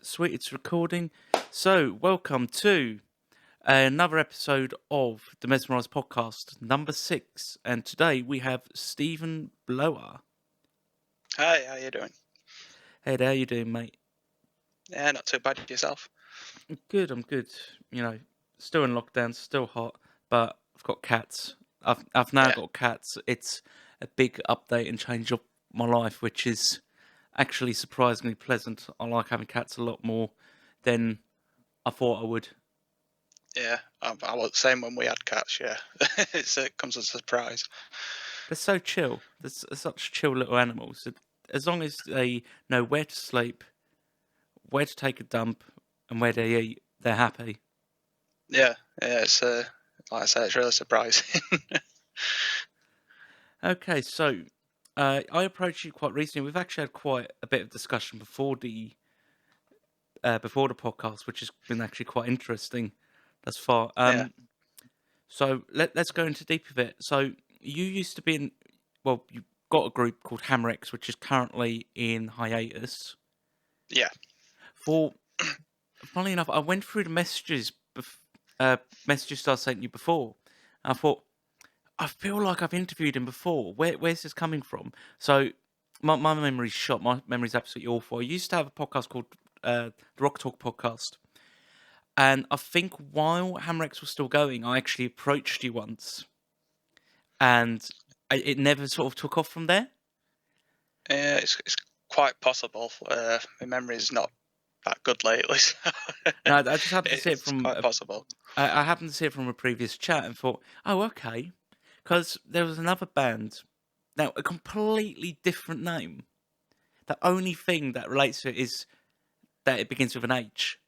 Sweet, it's recording. So, welcome to another episode of the Mesmerise podcast, number 6. And today we have Stephen Blower. Hi, how you doing? Hey there, how you doing, mate? Yeah, not too bad. Yourself? Good, I'm good. You know, still in lockdown, still hot, but I've got cats. I've now Yeah, got cats. It's a big update and change of my life, which is actually surprisingly pleasant. I like having cats a lot more than I thought I would. yeah. I was the same when we had cats. Yeah, it comes as a surprise. They're so chill. Such chill little animals. As long as they know where to sleep, where to take a dump, and where they eat, they're happy. Yeah, yeah. It's like I say, it's really surprising. Okay, so I approached you quite recently. We've actually had quite a bit of discussion before the podcast, which has been actually quite interesting thus far. Yeah, So let's go into deep of it. So you used to be in, well, you got a group called Hamerex, which is currently in hiatus. yeah. For Funnily enough, I went through the messages I sent you before. I thought, I feel like I've interviewed him before. Where's this coming from? So my memory's shot. My memory's absolutely awful. I used to have a podcast called the Rock Talk podcast, and I think while Hamrex was still going, I actually approached you once, and it never sort of took off from there. It's quite possible. My memory's not that good lately, so No, I just happened to see it it's from quite possible. I happened to see it from a previous chat and thought, oh, okay, because there was another band, now a completely different name. The only thing that relates to it is that it begins with an H,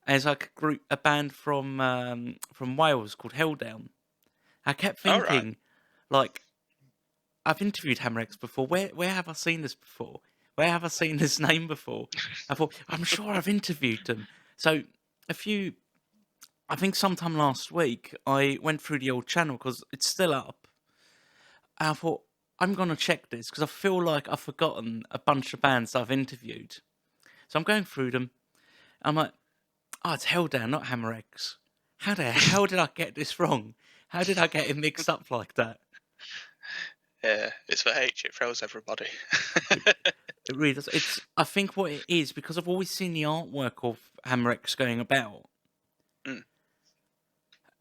and it's like a band from Wales called Helldown. I kept All right. thinking, like, I've interviewed Hamerex before. Where have I seen this before? Where have I seen this name before? I thought, I'm sure I've interviewed them. So a few I think sometime last week I went through the old channel because it's still up. And I thought I'm gonna check this because I feel like I've forgotten a bunch of bands I've interviewed. So I'm going through them. I'm like, oh, it's Helldown, not Hamerex. How the hell did I get this wrong? How did I get it mixed up like that? Yeah, it's the H. It throws everybody. It, it really does. It's I think what it is because I've always seen the artwork of Hamerex going about, Mm,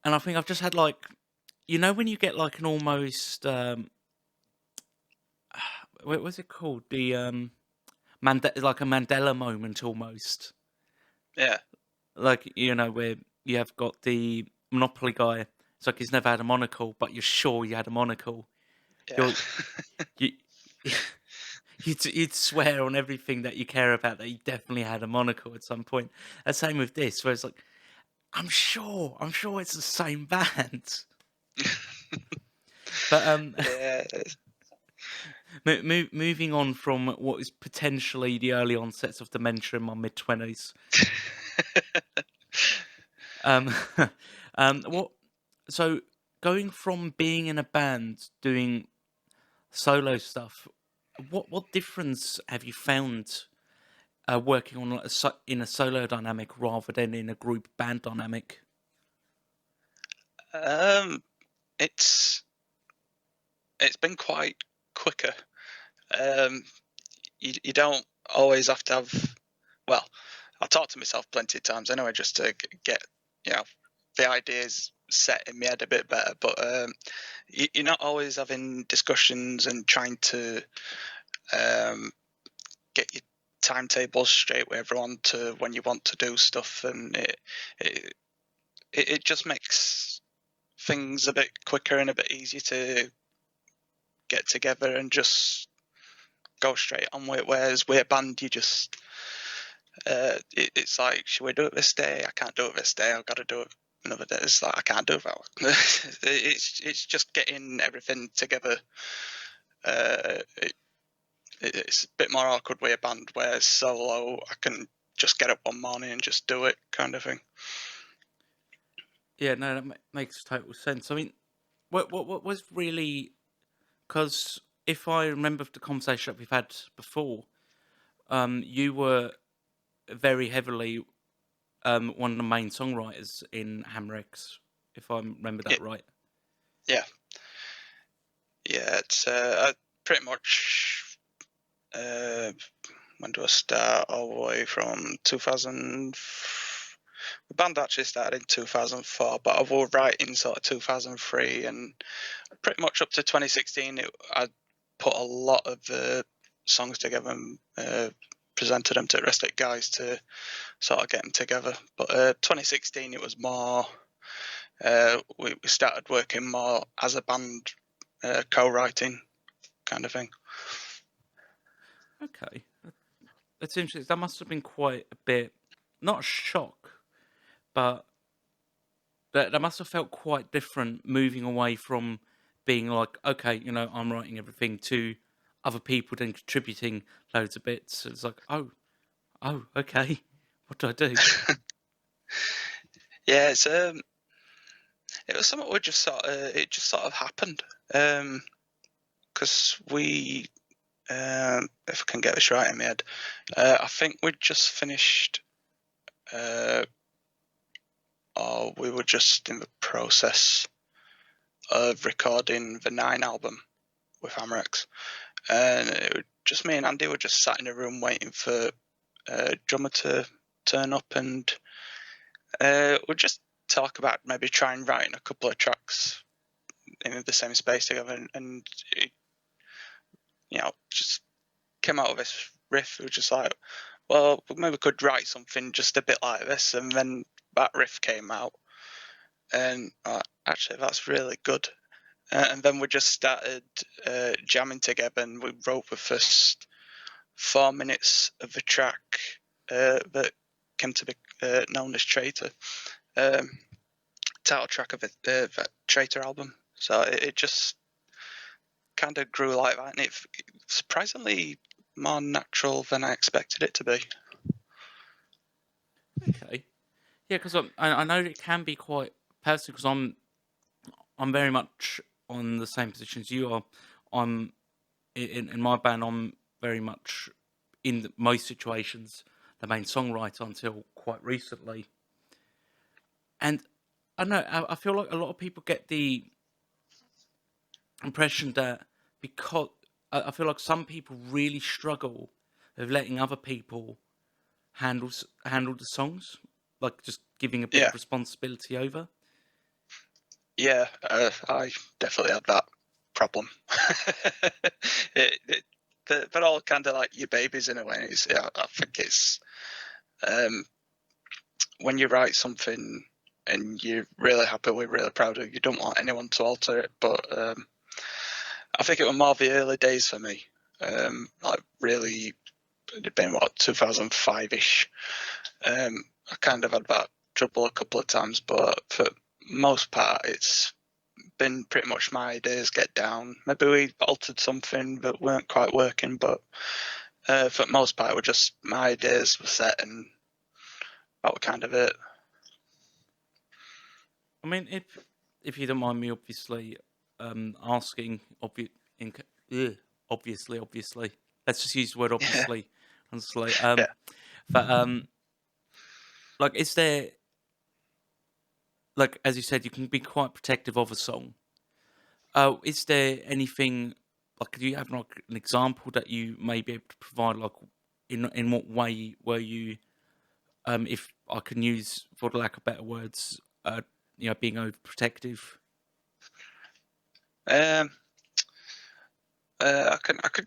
and I think I've just had like, when you get like an almost what was it called? The like a Mandela moment almost. yeah, Like, where you have got the Monopoly guy. It's like he's never had a monocle, but you're sure you had a monocle. yeah. You're you you'd swear on everything that you care about that you definitely had a monocle at some point. The same with this, where it's like, I'm sure it's the same band. But Yeah, moving on from what is potentially the early onsets of dementia in my mid-20s. Um, what? So going from being in a band doing solo stuff, what difference have you found working on in a solo dynamic rather than in a group band dynamic? um, it's it's been quite quicker. Um, you don't always have to have. Well, I talk to myself plenty of times anyway, just to get the ideas set in my head a bit better. But you're not always having discussions and trying to um, get your timetables straight with everyone to when you want to do stuff, and it it just makes things a bit quicker and a bit easier to get together and just go straight on with it. Whereas with a band, you just it's like, should we do it this day? I can't do it this day. I've got to do it another day. It's like I can't do that. It's just getting everything together. It's a bit more awkward with a band, where solo I can just get up one morning and just do it, kind of thing. Yeah, no, that makes total sense. I mean, what was really, because if I remember the conversation that we've had before, you were very heavily one of the main songwriters in Hamerex, if I remember Yeah, that right. yeah, yeah. It's pretty much. When do I start? All the way from 2000. The band actually started in 2004, but I was writing sort of 2003, and pretty much up to 2016. I put a lot of the songs together and presented them to the rest of the guys to sort of get them together. But 2016, it was more. We started working more as a band, co-writing kind of thing. Okay, that's interesting. That must have been quite a bit, not a shock, but that must have felt quite different moving away from being like, okay, I'm writing everything to other people then contributing loads of bits. It's like, oh, okay, what do I do? Yeah, it was something we just sort of happened. Because we, if I can get this right in my head, I think we'd just finished, or we were just in the process of recording the 9 album with Hamerex, and it was just me and Andy were just sat in a room waiting for drummer to turn up, and we'd just talk about maybe trying writing a couple of tracks in the same space together, and it, just came out of this riff. It was just like, well, maybe we could write something just a bit like this, and then that riff came out, and actually that's really good. And then we just started jamming together, and we wrote the first 4 minutes of the track that came to be known as Traitor, title track of that Traitor album. So it just kind of grew like that, and it's surprisingly more natural than I expected it to be. Okay, yeah, because I know it can be quite personal because I'm very much on the same position as you are. I'm in my band. I'm very much in most situations the main songwriter until quite recently, and I don't know. I feel like a lot of people get the impression that because I feel like some people really struggle with letting other people handle the songs, like just giving a bit Yeah, of responsibility over. yeah, I definitely had that problem. They're all kind of like your babies in a way. I think it's um, when you write something and you're really happy with, really proud of, you don't want anyone to alter it. But I think it was more the early days for me. Like really, it'd been what 2005ish. I kind of had that trouble a couple of times, but for most part, it's been pretty much my ideas get down. Maybe we altered something that weren't quite working, but for the most part, it was just my ideas were set, and that was kind of it. I mean, if you don't mind me, obviously, asking, obviously, let's just use the word Yeah, obviously, honestly. yeah. But like, is there like as you said, you can be quite protective of a song. Is there anything like? Do you have like an example that you may be able to provide? Like, in what way were you? If I can use, for the lack of better words, being overprotective. Um, I could.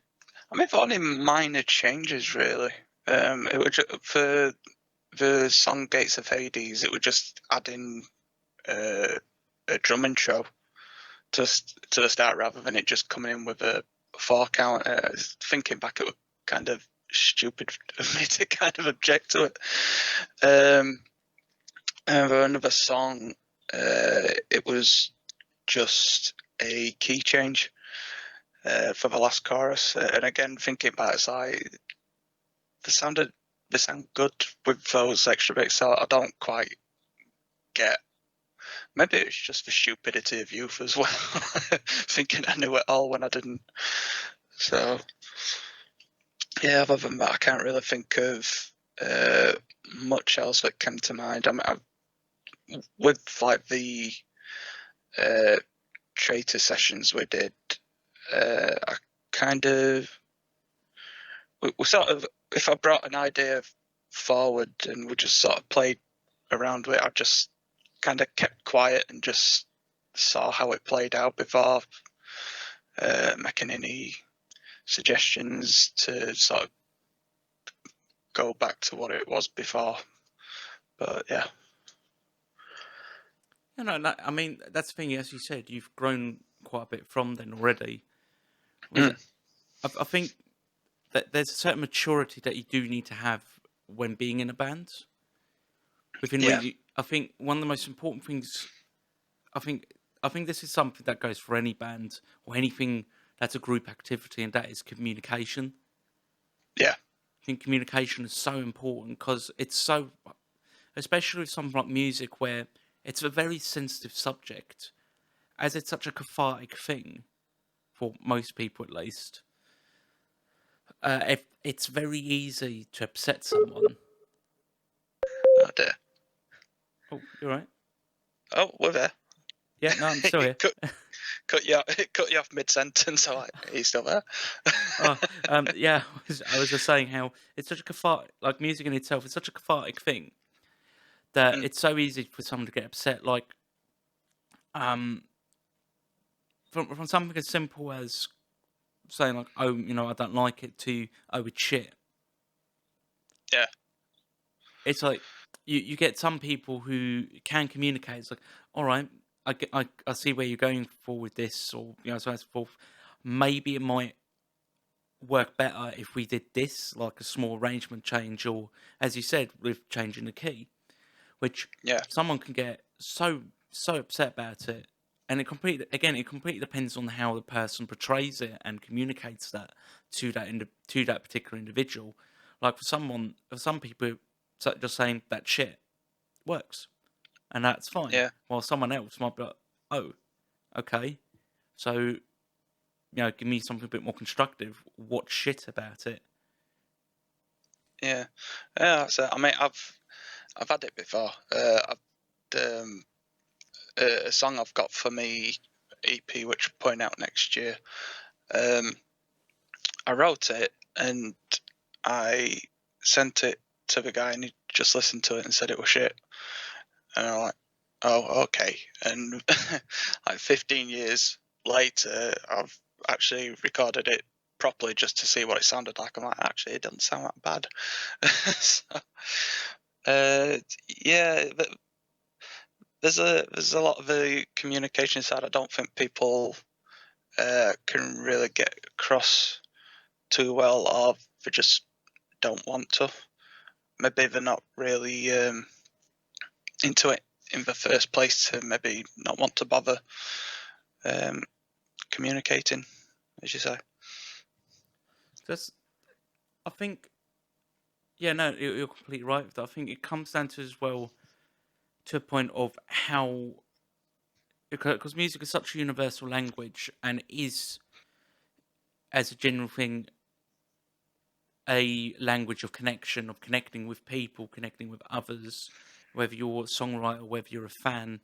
I mean, for only minor changes, really. It would for the song Gates of Hades. It would just add in uh, a drum intro to the start rather than it just coming in with a 4 count. Thinking back, it was kind of stupid of me to kind of object to it. And for another song, it was just a key change for the last chorus. And again, thinking back, it's like they sound good with those extra bits. So I don't quite get. Maybe it's just the stupidity of youth as well, thinking I knew it all when I didn't. So yeah, other than that, I can't really think of uh, much else that came to mind. I mean, with like the uh, traitor sessions we did, I kind of we sort of, if I brought an idea forward and we just sort of played around with it, I just kind of kept quiet and just saw how it played out before making any suggestions to sort of go back to what it was before. But yeah. No, I mean, that's the thing, as you said, you've grown quite a bit from then already. Was Mm. I think that there's a certain maturity that you do need to have when being in a band. Within Yeah. reason, I think one of the most important things, I think, I think this is something that goes for any band or anything that's a group activity, and that is communication. Yeah. I think communication is so important because it's so, especially with something like music where it's a very sensitive subject, as it's such a cathartic thing for most people at least. If it's very easy to upset someone. Oh dear. Oh, you're right. Oh, we're there. Yeah, no, I'm still it here. cut you off, it cut you off mid sentence. Are you still there? Oh, yeah, I was just saying how it's such a cathartic, like music in itself, it's such a cathartic thing that Mm. it's so easy for someone to get upset. Like, um, from something as simple as saying like, "Oh, I don't like it," to "Oh, it's shit." Yeah. It's like you get some people who can communicate. It's like, all right, I see where you're going for with this, or so on and so forth. Maybe it might work better if we did this, like a small arrangement change, or as you said, with changing the key, which Yeah. someone can get so upset about it. And it completely depends on how the person portrays it and communicates that to that particular individual. Like for some people, just saying that shit works, and that's fine. Yeah. While someone else might be like, "Oh, okay, so give me something a bit more constructive. What's shit about it?" Yeah. Yeah. That's it. I mean, I've had it before. A song I've got for me EP, which will point out next year. Um, I wrote it and I sent it to the guy, and he just listened to it and said it was shit. And I'm like, oh, okay. And like 15 years later, I've actually recorded it properly just to see what it sounded like. I'm like, actually, it doesn't sound that bad. So, uh, yeah, there's a lot of the communication side. I don't think people can really get across too well, or they just don't want to. Maybe they're not really into it in the first place to maybe not want to bother um, communicating, as you say. That's I think yeah, no, you're completely right with that. I think it comes down to as well to a point of how because music is such a universal language and is as a general thing a language of connection, of connecting with people, connecting with others, whether you're a songwriter, whether you're a fan.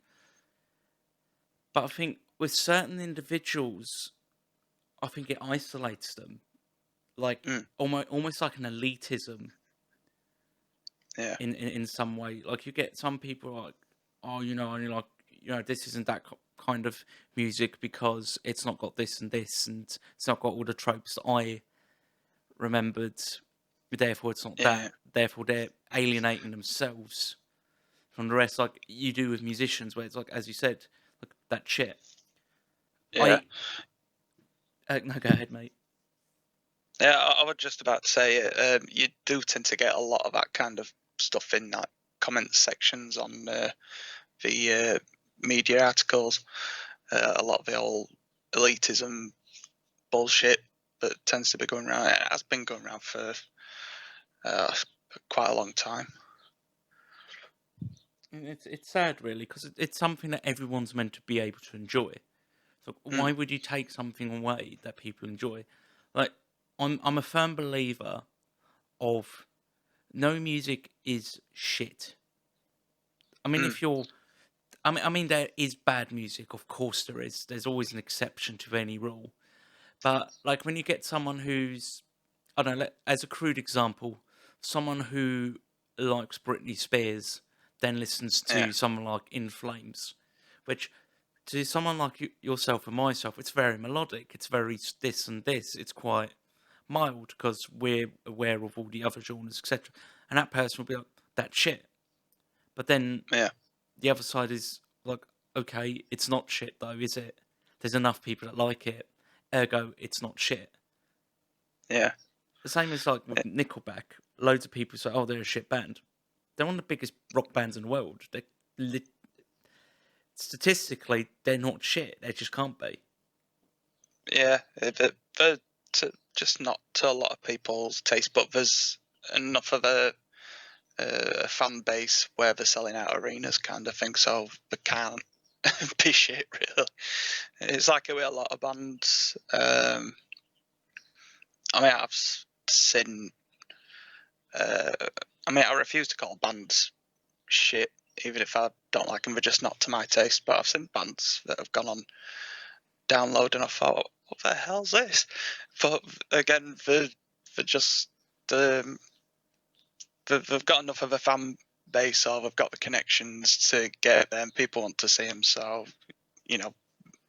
But I think with certain individuals, I think it isolates them, like Mm, almost like an elitism yeah, in some way. Like you get some people like, oh, and you're like, this isn't that kind of music because it's not got this and this, and it's not got all the tropes that I remembered. Therefore, it's not yeah, that. Therefore, they're alienating themselves from the rest, like you do with musicians, where it's like, as you said, like that shit. yeah. I no, go ahead, mate. Yeah, I was just about to say, you do tend to get a lot of that kind of stuff in like comment sections on the media articles. A lot of the old elitism bullshit that tends to be going around. It has been going around for uh, quite a long time. And it's sad, really, because it's something that everyone's meant to be able to enjoy. So Mm, why would you take something away that people enjoy? Like I'm a firm believer of no music is shit. I mean, Mm, if you're, I mean, there is bad music. Of course, there is. There's always an exception to any rule. But like when you get someone who's, I don't know, as a crude example, someone who likes Britney Spears then listens yeah, to someone like In Flames, which to someone like yourself and myself, it's very melodic. It's very this and this. It's quite mild because we're aware of all the other genres, etc. And that person will be like, "That's shit." But then yeah, the other side is like, "Okay, it's not shit though, is it? There's enough people that like it, ergo, it's not shit." yeah, The same as like with eh, Nickelback. Loads of people say, "Oh, they're a shit band." They're one of the biggest rock bands in the world. Li- Statistically, they're not shit. They just can't be. yeah. They're just not to a lot of people's taste, but there's enough of a fan base where they're selling out arenas, kind of thing. So they can't be shit, really. It's like with a lot of bands. I mean, seen. Uh, I mean, I refuse to call bands shit, even if I don't like them. They're just not to my taste. But I've seen bands that have gone on download, and I thought, what the hell's this? But again, they're just um, they've got enough of a fan base, or they've got the connections to get there, and people want to see them. So you know,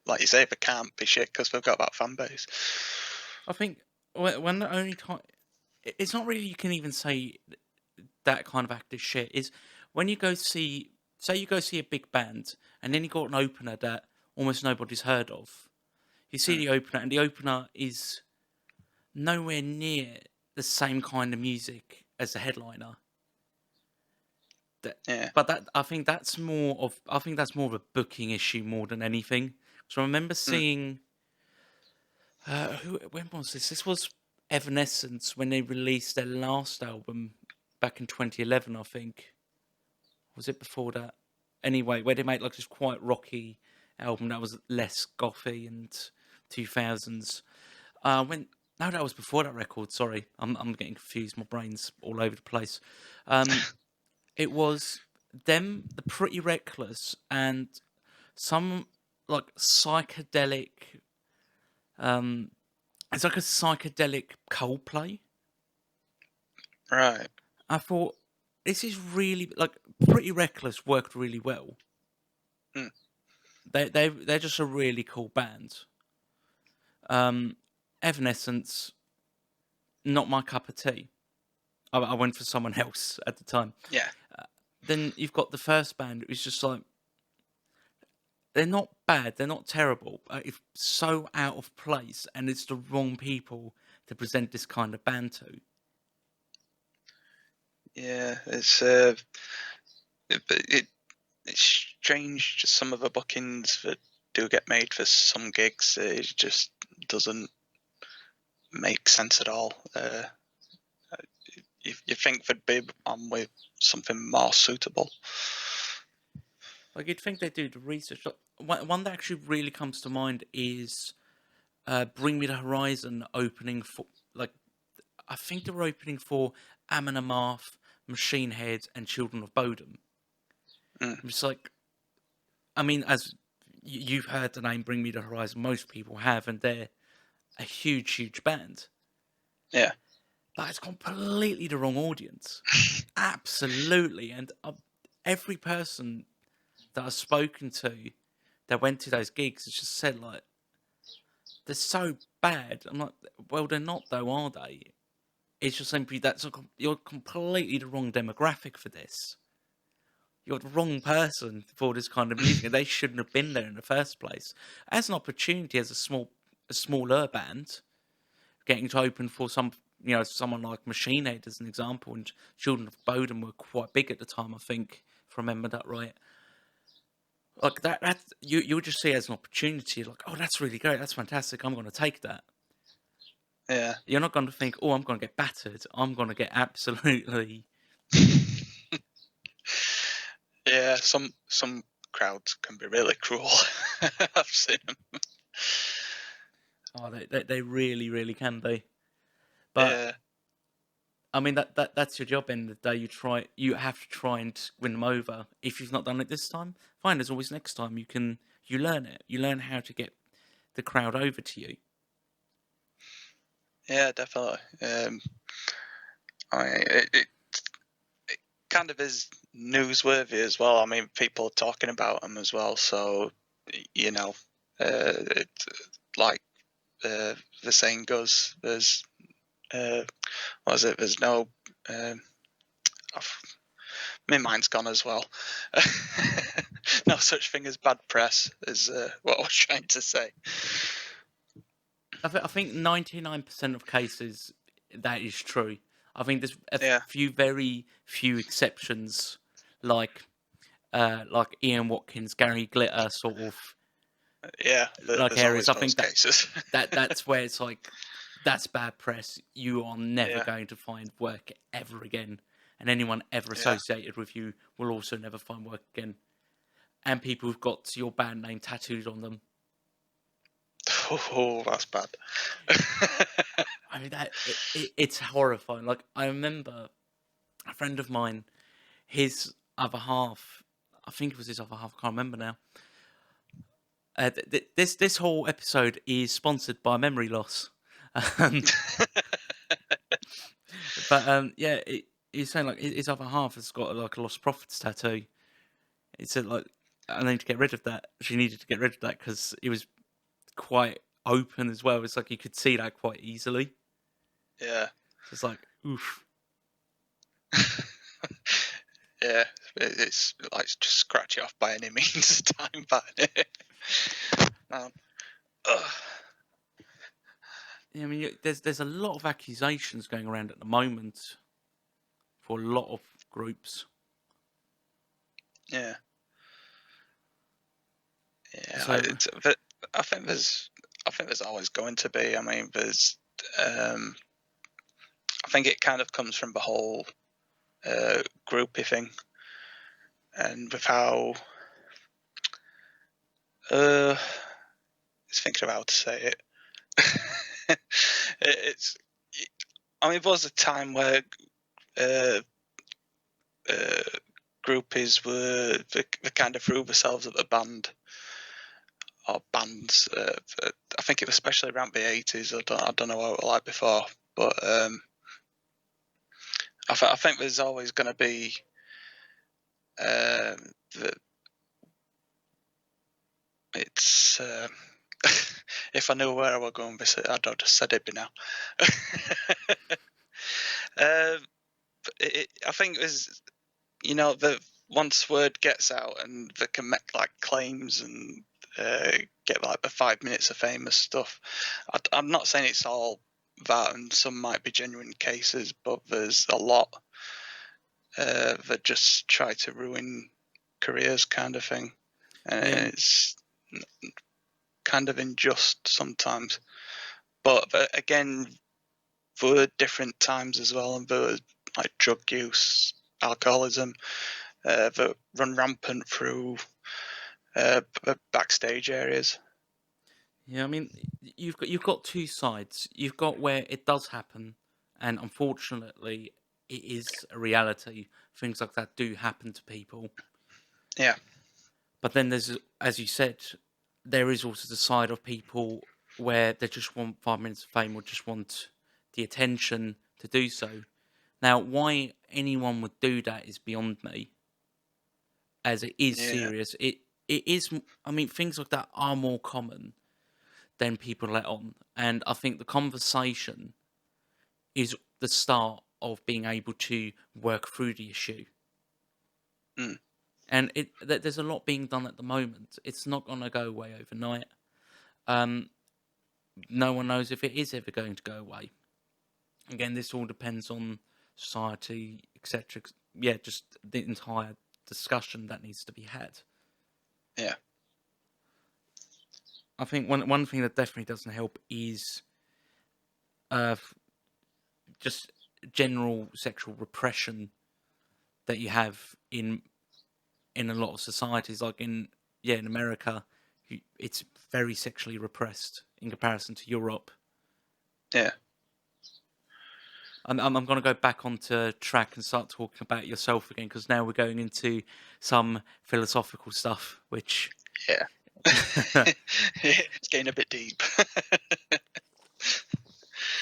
like you say, they can't be shit because they've got that fan base. I think when the only time it's not really you can even say that kind of act is shit is when you go see, say you go see a big band and then you got an opener that almost nobody's heard of. You see Mm, the opener and the opener is nowhere near the same kind of music as the headliner. That, yeah, but that I think that's more of a booking issue more than anything. So I remember mm, seeing when was this? This was Evanescence when they released their last album back in 2011, I think. Was it before that? Anyway, where they made like this quite rocky album that was less gothy and 2000s. When no, that was before that record. Sorry, I'm getting confused. My brain's all over the place. Um, it was them, the Pretty Reckless, and some like psychedelic. Um, it's like a psychedelic Coldplay. right. I thought this is really like Pretty Reckless worked really well. Mm, They're just a really cool band. Um, Evanescence, not my cup of tea. I went for someone else at the time. yeah, Then you've got the first band. It was just like they're not bad, they're not terrible. It's so out of place, and it's the wrong people to present this kind of band to. yeah. It it's strange. Just some of the bookings that do get made for some gigs, it just doesn't make sense at all. You think they'd be on with something more suitable. Like you'd think they do the research. Like, one that actually really comes to mind is Bring Me the Horizon opening for like I think they were opening for Amon Amarth, Machine Head, and Children of Bodom. Mm, It's like, I mean, as you've heard the name Bring Me the Horizon, most people have, and they're a huge, huge band. yeah, But it's completely the wrong audience. Absolutely. And every person that I've spoken to that went to those gigs has just said, like, they're so bad. I'm like, well, they're not, though, are they? It's just simply you're completely the wrong demographic for this. You're the wrong person for this kind of music, and they shouldn't have been there in the first place. As an opportunity, as a smaller band, getting to open for someone like Machine Head as an example, and Children of Bodom were quite big at the time, I think, if I remember that right. Like that you would just see it as an opportunity, like, oh, that's really great, that's fantastic, I'm going to take that. yeah, You're not going to think, oh, I'm going to get battered. I'm going to get absolutely. yeah. Some crowds can be really cruel. I've seen them. Oh, they really, really can be. But Yeah, I mean that's your job. End of the day, you have to try and win them over. If you've not done it this time, fine. There's always next time. You learn it. You learn how to get the crowd over to you. Yeah, definitely. I mean, it kind of is newsworthy as well. I mean, people are talking about them as well. So, you know, it, like the saying goes, there's what is it? There's no my mind's gone as well. No such thing as bad press, is what I was trying to say. I think 99% of cases that is true. I think there's a Yeah, few very few exceptions, like Ian Watkins, Gary Glitter, sort of yeah. like There's areas. always I those think cases. that's where it's like that's bad press. You are never Yeah, going to find work ever again, and anyone ever yeah. associated with you will also never find work again. And people who've got your band name tattooed on them. Oh, that's bad. I mean it's horrifying. Like I remember a friend of mine, his other half. I think it was his other half. I can't remember now. This whole episode is sponsored by memory loss. Um, but yeah, he's saying like his other half has got like a lost profits tattoo. He said like I need to get rid of that. She needed to get rid of that because it was quite open as well. It's like you could see that quite easily. Yeah. So it's like oof. Yeah, it's like just scratch it off by any means time, but man. Ugh. Yeah, I mean, there's a lot of accusations going around at the moment for a lot of groups. Yeah, yeah. So But I think there's always going to be. I mean, um, I think it kind of comes from the whole groupie thing, and with how just thinking of how to say it. It's. I mean, there was a time where uh, uh, groupies were they kind of threw themselves at the band or bands. I think it was especially around the 80s. I don't know what it was like before, but I think there's always going to be the, it's. If I knew where I was going with it, I'd have just said it by now. I think there's, the once word gets out and they can make like claims and get like the 5 minutes of famous stuff. I'm not saying it's all that, and some might be genuine cases, but there's a lot that just try to ruin careers, kind of thing, and yeah, it's kind of unjust sometimes. But again, for different times as well, and for like drug use, alcoholism, that run rampant through backstage areas. yeah. I mean, you've got two sides. You've got where it does happen, and unfortunately, it is a reality. Things like that do happen to people. Yeah, But then there's, as you said, there is also the side of people where they just want 5 minutes of fame or just want the attention to do so. Now, why anyone would do that is beyond me, as it is yeah, serious. It is. I mean, things like that are more common than people let on, and I think the conversation is the start of being able to work through the issue. mm, And there's a lot being done at the moment. It's not going to go away overnight. Um, no one knows if it is ever going to go away. Again, this all depends on society, etc. Yeah, just the entire discussion that needs to be had. yeah, I think one thing that definitely doesn't help is uh, just general sexual repression that you have in a lot of societies, like in America, it's very sexually repressed in comparison to Europe. yeah. I'm going to go back onto track and start talking about yourself again because now we're going into some philosophical stuff, which Yeah. It's getting a bit deep.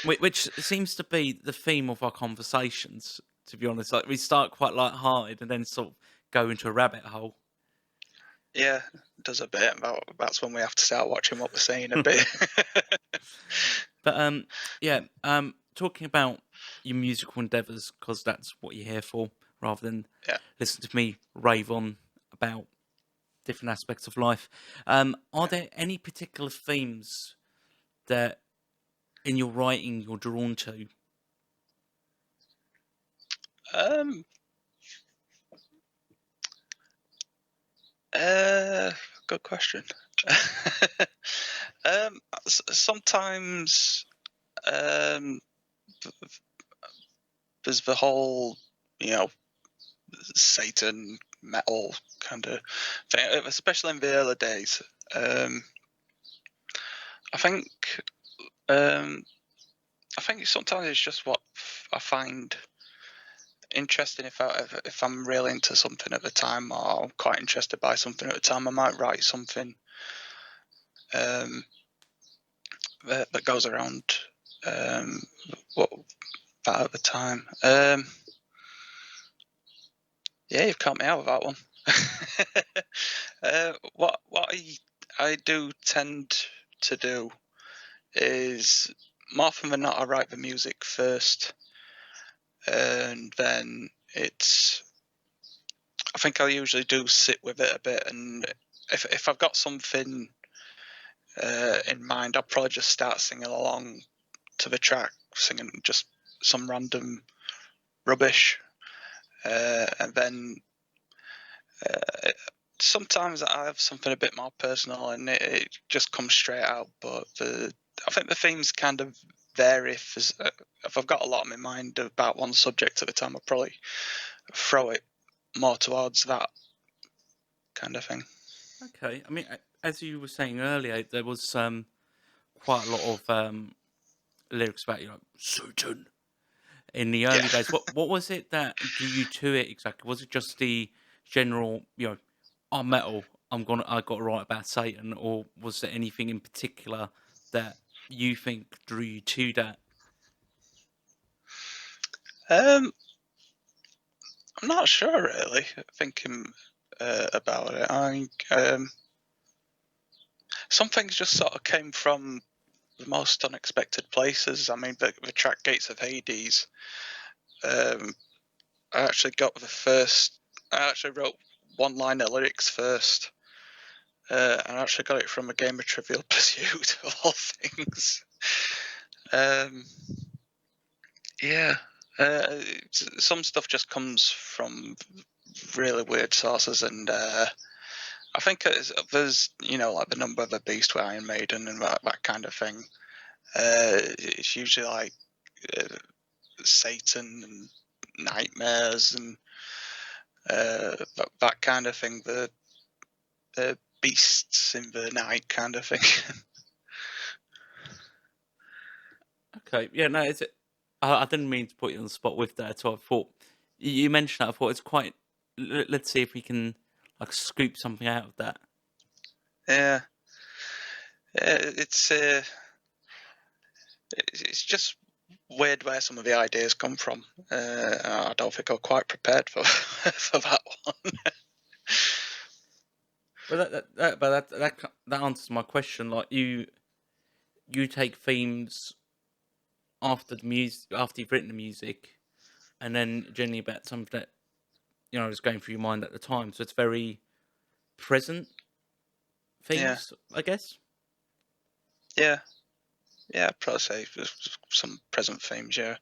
which seems to be the theme of our conversations. To be honest, like we start quite light-hearted and then sort of go into a rabbit hole. Yeah, it does a bit. That's when we have to start watching what we're saying a bit. But yeah, talking about your musical endeavours because that's what you're here for, rather than Yeah. listen to me rave on about different aspects of life. Are there any particular themes that in your writing you're drawn to? Um. Uh. Good question. Sometimes um, there's the whole, you know, Satan metal kind of thing, especially in the early days. Um, I think um, I think sometimes it's just what I find interesting. If I'm really into something at the time, or I'm quite interested by something at the time, I might write something um, that goes around um, what that at the time. Yeah, you've caught me out with that one. What I do tend to do is more often than not I write the music first, and then it's I think I usually do sit with it a bit, and if I've got something in mind, I'll probably just start singing along to the track, singing just some random rubbish, and then uh, sometimes I have something a bit more personal, and it just comes straight out. But I think the themes kind of vary. If I've got a lot in my mind about one subject at a time, I'll probably throw it more towards that kind of thing. Okay, I mean, as you were saying earlier, there was quite a lot of lyrics about Satan in the Yeah. early days. What was it that drew you to it exactly? Was it just the general, I'm metal, I got to write about Satan, or was there anything in particular that you think drew you to that? Um, I'm not sure really. Thinking about it, I think some things just sort of came from the most unexpected places. I mean, the track "Gates of Hades." Um, I actually got the first. I actually wrote one line of lyrics first, and I actually got it from a game of Trivial Pursuit of all things. Um, yeah, some stuff just comes from really weird sources, and I think there's like the Number of the Beast with Iron Maiden and that kind of thing. It's usually like uh, Satan and nightmares and that kind of thing. The beasts in the night kind of thing. Okay, yeah, no, is it? I didn't mean to put you on the spot with that. So I thought you mentioned that. I thought it's quite. Let's see if we can like scoop something out of that. Yeah, it's it's just weird where some of the ideas come from. I don't think I'm quite prepared for for that one. But that answers my question. Like you take themes after the music, after you've written the music, and then generally about something that is going through your mind at the time. So it's very present Yeah, themes, I guess. yeah, yeah. I'd probably say there's some present themes. Yeah,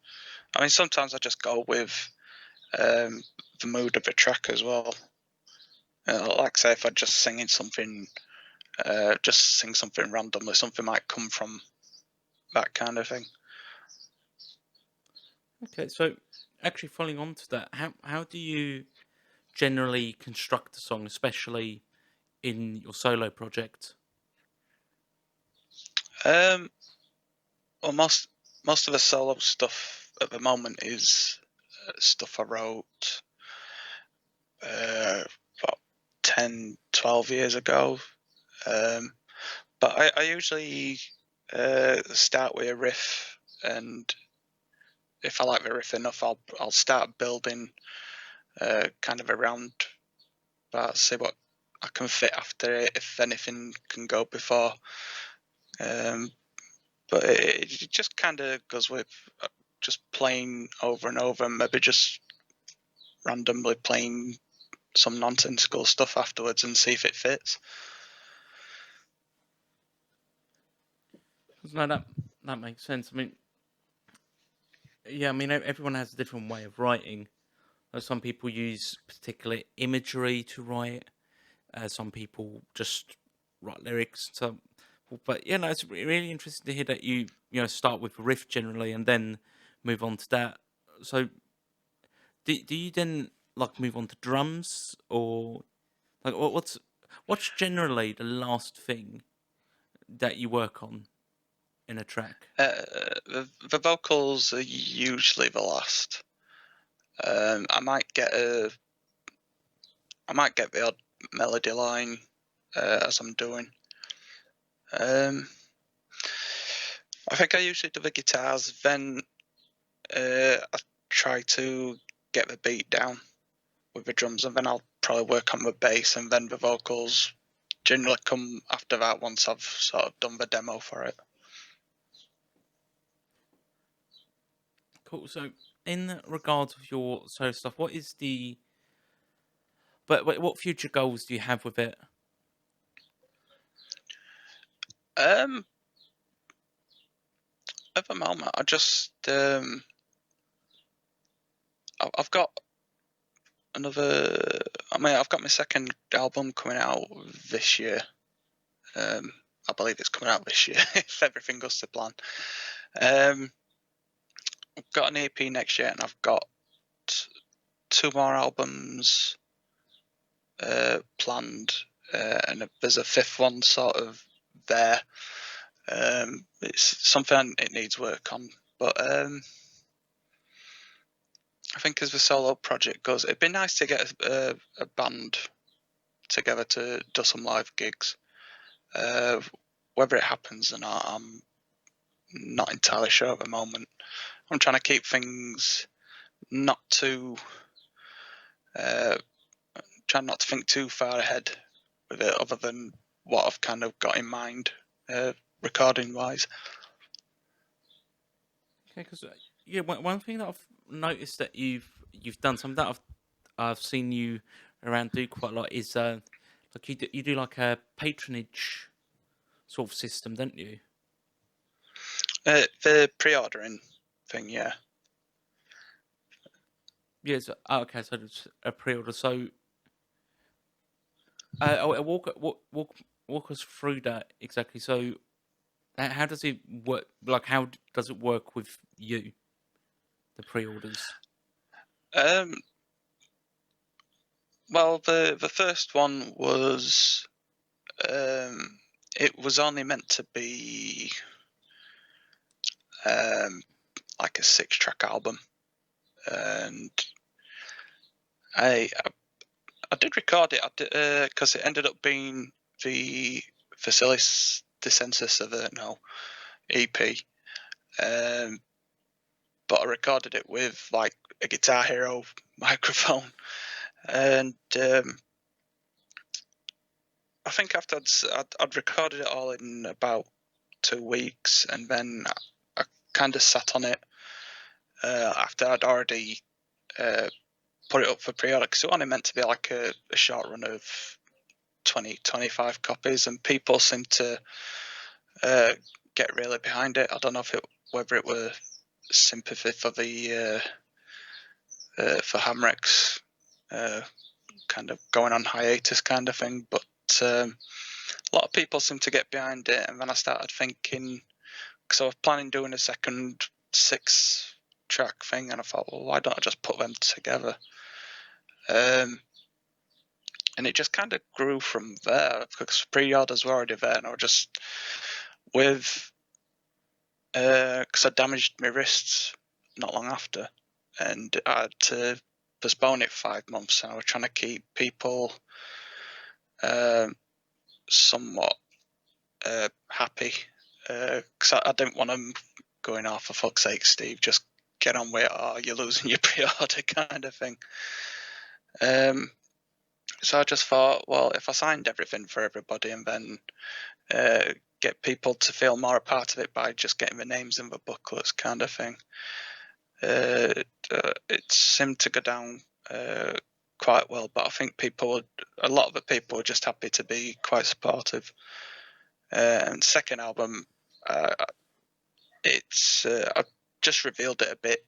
I mean sometimes I just go with um, the mood of the track as well. Like say if I just singing something, just sing something randomly, something might come from that kind of thing. Okay, so actually following on to that, how do you generally construct a song, especially in your solo project? Um, well, most of the solo stuff. at the moment is stuff I wrote about 10, 12 years ago. But I usually start with a riff, and if I like the riff enough, I'll start building kind of around that, see what I can fit after it, if anything can go before. But it just kind of goes with just playing over and over, and maybe just randomly playing some nonsensical stuff afterwards and see if it fits. No, that makes sense. I mean, yeah, I mean, everyone has a different way of writing. Some people use particular imagery to write. Some people just write lyrics. So, but yeah, no, it's really interesting to hear that you start with a riff generally and then move on to that. So, do you then like move on to drums, or like what's generally the last thing that you work on in a track? The vocals are usually the last. I might get the odd melody line as I'm doing. I think I usually do the guitars, then I try to get the beat down with the drums, and then I'll probably work on the bass, and then the vocals generally come after that once I've sort of done the demo for it. Cool. So, in regards of your solo stuff, what is the what future goals do you have with it? Um, at the moment, I just I've got another. I mean, I've got my second album coming out this year. I believe it's coming out this year if everything goes to plan. I've got an EP next year, and I've got 2 more albums planned, and there's a 5th one sort of there. It's something it needs work on, but I think as the solo project goes, it'd be nice to get a band together to do some live gigs. Whether it happens or not, I'm not entirely sure at the moment. I'm trying to keep things not too, trying not to think too far ahead with it, other than what I've kind of got in mind, recording wise. Okay, because yeah, one thing that I've noticed that you've done, something that I've seen you around do quite a lot is like you do like a patronage sort of system, don't you? The pre-ordering thing, yeah. Yes. Okay, so it's a pre-order. So walk us through that exactly. So how does it work? Like, how does it work with you? The pre-orders. Um, well, the first one was it was only meant to be like a 6-track album, and I I did record it because it ended up being the Facilis Descensus of it now EP. But I recorded it with like a Guitar Hero microphone, and I think after I'd recorded it all in about 2 weeks, and then I kind of sat on it after I'd already put it up for pre-order, because it only meant to be like a short run of 20-25 copies, and people seemed to get really behind it. I don't know whether it were sympathy for the for Hamerex kind of going on hiatus kind of thing, but a lot of people seem to get behind it. And then I started thinking, because I was planning doing a second 6-track thing, and I thought, well, why don't I just put them together? And it just kind of grew from there, because pre-orders were already there, and I was just with because I damaged my wrists not long after, and I had to postpone it 5 months. And I was trying to keep people somewhat happy, because I didn't want them going, "Oh, for fuck's sake, Steve, just get on with it, or you're losing your pre-order," kind of thing. So I just thought, well, if I signed everything for everybody and then get people to feel more a part of it by just getting the names in the booklets, kind of thing, it seemed to go down quite well. But I think a lot of the people were just happy to be quite supportive. And second album, I just revealed it a bit,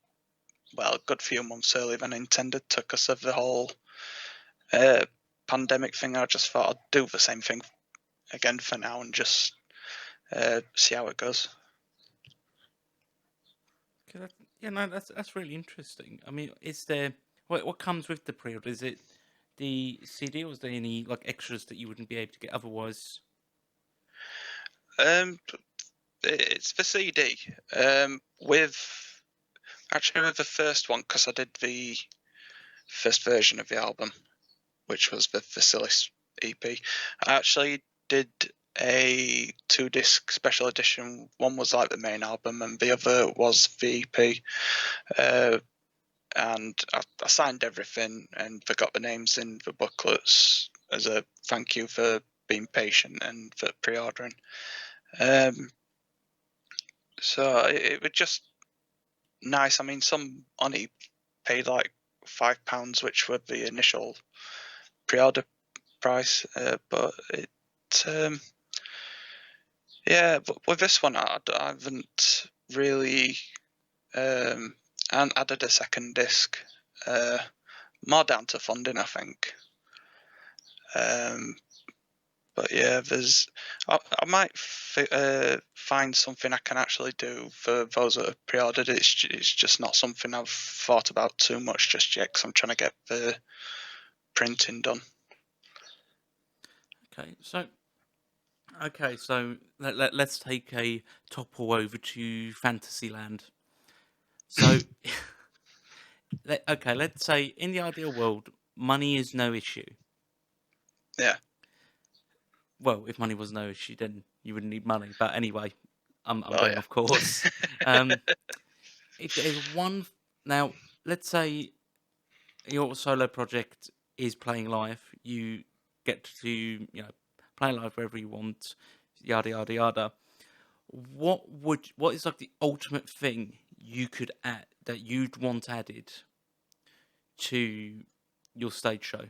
well, a good few months earlier than intended, because of the whole pandemic thing. I just thought I'd do the same thing again for now and just see how it goes. Yeah, no, that's really interesting. I mean, is there what comes with the pre-order? Is it the CD, or is there any like extras that you wouldn't be able to get otherwise? It's the CD. With the first one, because I did the first version of the album, which was the Vasilis EP. I actually did a 2-disc special edition. One was like the main album, and the other was the EP. And I signed everything and forgot the names in the booklets as a thank you for being patient and for pre-ordering. So it was just nice. I mean, some only paid like £5, which were the initial pre-order price, but it yeah, but with this one I haven't really and added a second disc, more down to funding, I think. But yeah, I might find something I can actually do for those that have pre-ordered. It's just not something I've thought about too much just yet, because I'm trying to get the printing done. Okay, so let's take a topple over to Fantasyland. So, let's say in the ideal world, money is no issue. Yeah. Well, if money was no issue, then you wouldn't need money. But anyway, I'm Oh going yeah. off course. If there's one now, let's say your solo project is playing live. You get to play live wherever you want. Yada yada yada. What is like the ultimate thing you could add that you'd want added to your stage show?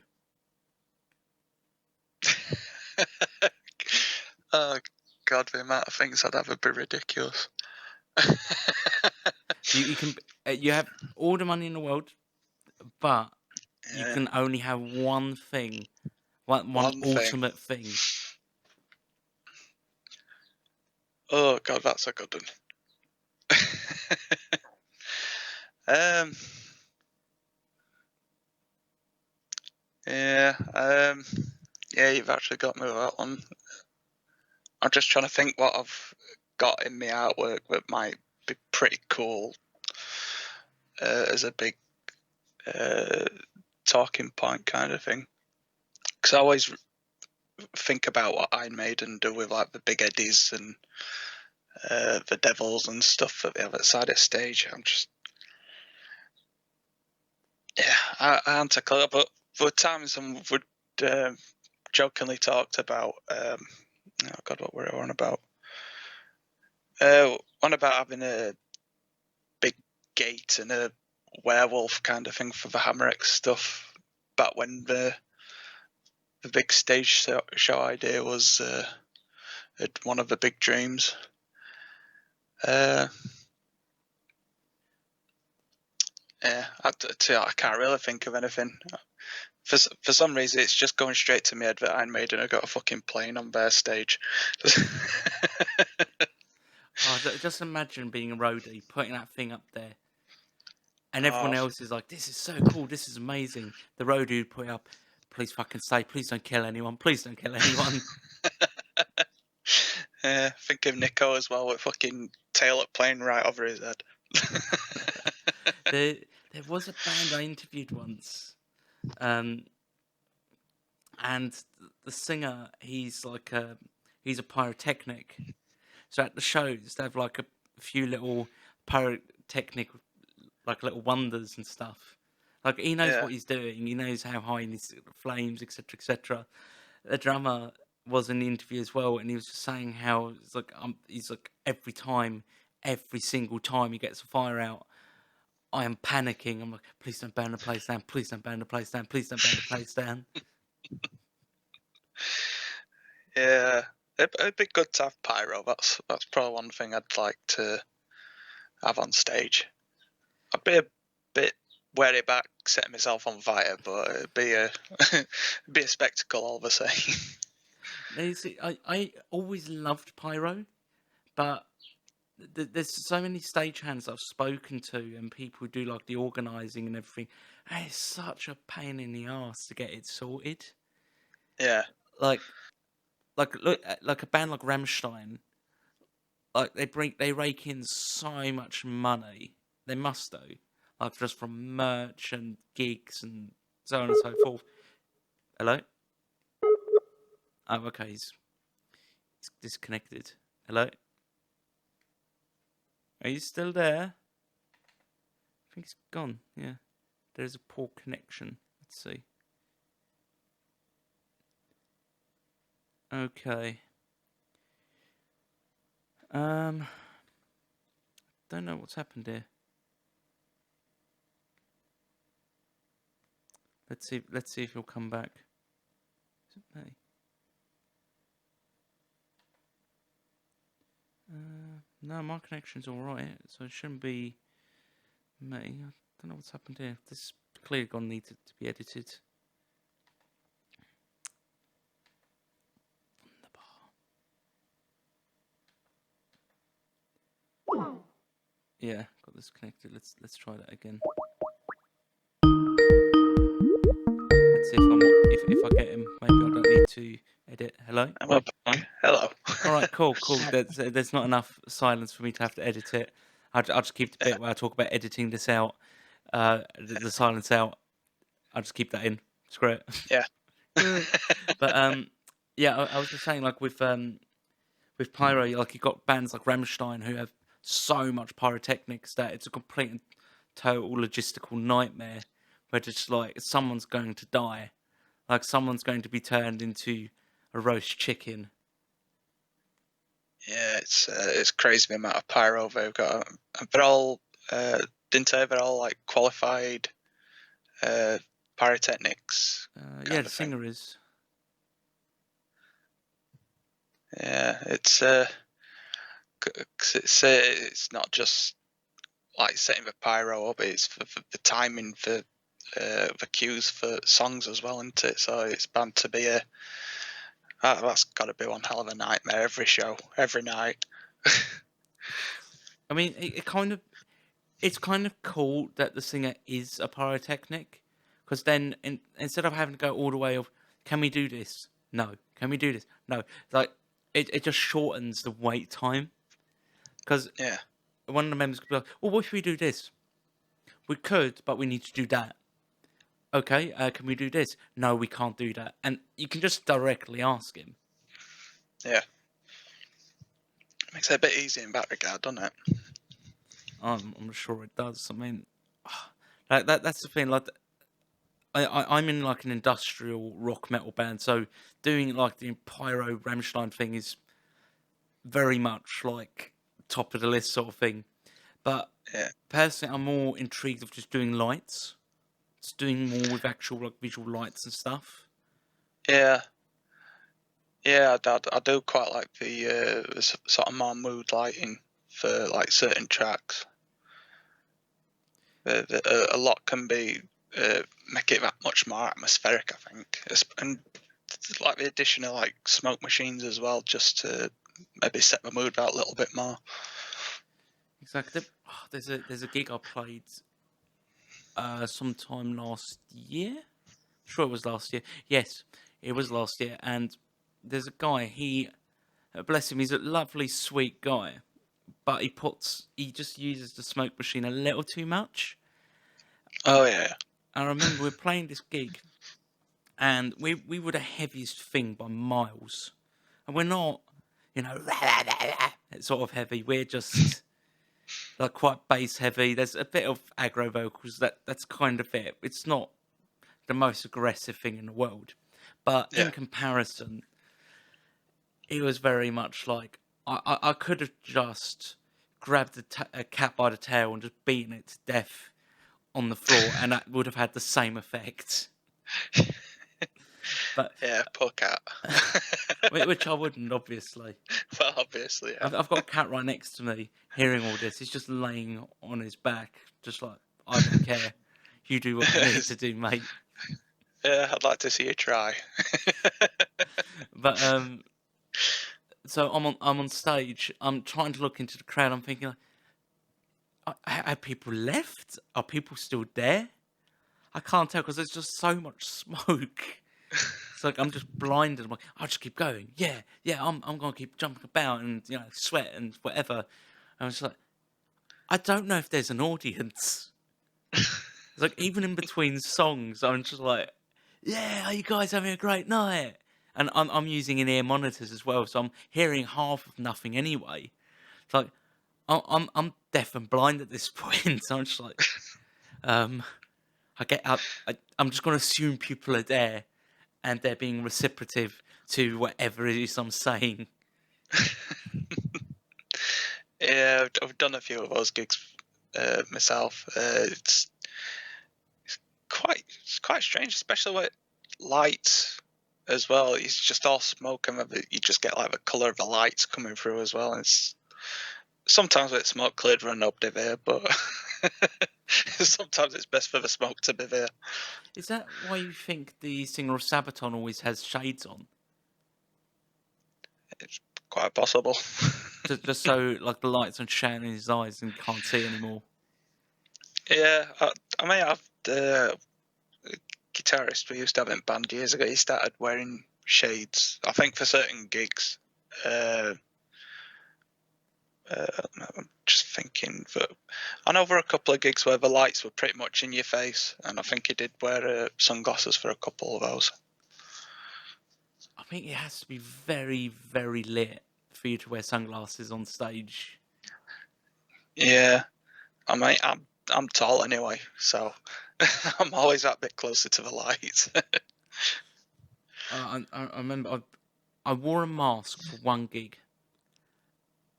Oh God, the amount of things I'd have would be ridiculous. You can you have all the money in the world, but you Yeah. can only have one thing, one One thing. ultimate thing. Oh God, that's a good one. um. Yeah. Yeah, you've actually got me with that one. I'm just trying to think what I've got in my artwork that might be pretty cool as a big talking point kind of thing. Because I always think about what I made and do with like the big eddies and the devils and stuff at the other side of the stage. I'm just, yeah, I aren't a clue, but for times I would jokingly talked about, oh God, what were I on about? One about having a big gate and a werewolf kind of thing for the Hamerex stuff. Back when the big stage show idea was one of the big dreams. Yeah, I can't really think of anything. For some reason, it's just going straight to my head that Iron Maiden have got a fucking plane on their stage. Oh, just imagine being a roadie, putting that thing up there, and everyone Oh, else is like, "This is so cool. This is amazing." The roadie would put it up. Please fucking stay. Please don't kill anyone. Please don't kill anyone. yeah, think of Nico as well with fucking tail up plane right over his head. there there was a band I interviewed once, um, and the singer, he's a pyrotechnic. So at the shows, they have like a few little pyrotechnic, like little wonders and stuff. Like he knows Yeah, what he's doing. He knows how high he needs to get the flames, etc., etc. The drummer was in the interview as well, and he was just saying how he's like every single time he gets a fire out, I am panicking. I'm like, please don't burn the place down. Please don't burn the place down. Please don't burn the place down. yeah. It'd be good to have pyro. That's probably one thing I'd like to have on stage. I'd be a bit wary about setting myself on fire, but it'd be a be a spectacle all the same. I always loved pyro, but there's so many stagehands I've spoken to and people who do like the organising and everything. And it's such a pain in the ass to get it sorted. Yeah, Like like a band like Rammstein, like they rake in so much money. They must do, like just from merch and gigs and so on and so forth. Hello. Oh, okay. He's disconnected. Hello. Are you still there? I think he's gone. Yeah. There's a poor connection. Let's see. Okay. Don't know what's happened here. Let's see. Let's see if he'll come back. Is it me? No, my connection's all right, so it shouldn't be me. I don't know what's happened here. This is clearly gonna need to be edited. Yeah, got this connected. Let's try that again. Let's see if I get him. Maybe I don't need to edit. Hello. I'm up. Hello. All right, cool. There's not enough silence for me to have to edit it. I'll just keep the bit where I talk about editing this out, the silence out. I'll just keep that in. Screw it. Yeah. But yeah, I was just saying, like with pyro, like you got bands like Rammstein who have so much pyrotechnics that it's a complete and total logistical nightmare. Where just like someone's going to die, like someone's going to be turned into a roast chicken. Yeah, it's crazy the amount of pyro they've got. They're all didn't say they're all like qualified pyrotechnics Yeah, kind the of thing. singer is. Yeah, it's not just like setting the pyro up; it's for the timing for the cues for songs as well, isn't it? So it's bound to be that's got to be one hell of a nightmare every show, every night. I mean, it's kind of cool that the singer is a pyrotechnic, because then instead of having to go all the way of, can we do this? No. Can we do this? No. Like it just shortens the wait time, because Yeah, one of the members could be like, well, what if we do this? We could, but we need to do that. Okay, can we do this? No, we can't do that. And you can just directly ask him. yeah, makes it a bit easy in that regard, doesn't it? I'm sure it does. I mean, like that's the thing. Like, I'm in like an industrial rock metal band, so doing like the pyro Rammstein thing is very much like top of the list sort of thing. But Yeah, personally, I'm more intrigued of just doing lights. Just doing more with actual like visual lights and stuff. yeah, yeah. I do quite like the sort of more mood lighting for like certain tracks. A lot can be make it that much more atmospheric, I think, and like the addition of like smoke machines as well, just to maybe set the mood that little bit more. Exactly. There's a gig I played sometime last year. Sure, it was last year. Yes, it was last year. And there's a guy. He bless him. He's a lovely, sweet guy. but he just uses the smoke machine a little too much. Oh yeah. I remember we were playing this gig, and we were the heaviest thing by miles, and we're not, sort of heavy. We're just like quite bass heavy. There's a bit of aggro vocals. That's kind of it. It's not the most aggressive thing in the world, but in Yeah. comparison, it was very much like I could have just grabbed a cat by the tail and just beaten it to death on the floor, and that would have had the same effect. But Yeah, poor cat. which I wouldn't, obviously. Well, obviously, yeah. I've got a cat right next to me, hearing all this. He's just laying on his back, just like, I don't care. You do what you need to do, mate. Yeah, I'd like to see you try. But so I'm on stage. I'm trying to look into the crowd. I'm thinking, are people left? Are people still there? I can't tell because there's just so much smoke. It's like I'm just blinded. I'm like, I'll just keep going. Yeah, I'm gonna keep jumping about and sweat and whatever. And I was like, I don't know if there's an audience. It's like even in between songs, I'm just like, yeah, are you guys having a great night? And I'm using in-ear monitors as well, so I'm hearing half of nothing anyway. It's like I'm deaf and blind at this point. So I'm just like, um, I'm just gonna assume people are there, and they're being reciprocative to whatever it is I'm saying. Yeah, I've done a few of those gigs myself. It's quite strange, especially with lights as well. It's just all smoke, and you just get like the color of the lights coming through as well. And it's sometimes with smoke cleared run nobody there, but sometimes it's best for the smoke to be there. Is that why you think the singer of Sabaton always has shades on? It's quite possible. Just so like the lights are shining in his eyes and you can't see anymore. Yeah, I mean, I've the guitarist we used to have in band years ago. He started wearing shades. I think for certain gigs. I'm just thinking that I know there were a couple of gigs where the lights were pretty much in your face, and I think he did wear sunglasses for a couple of those. I think it has to be very, very lit for you to wear sunglasses on stage. Yeah, I mean, I'm tall anyway, so I'm always that bit closer to the light. I remember I wore a mask for one gig,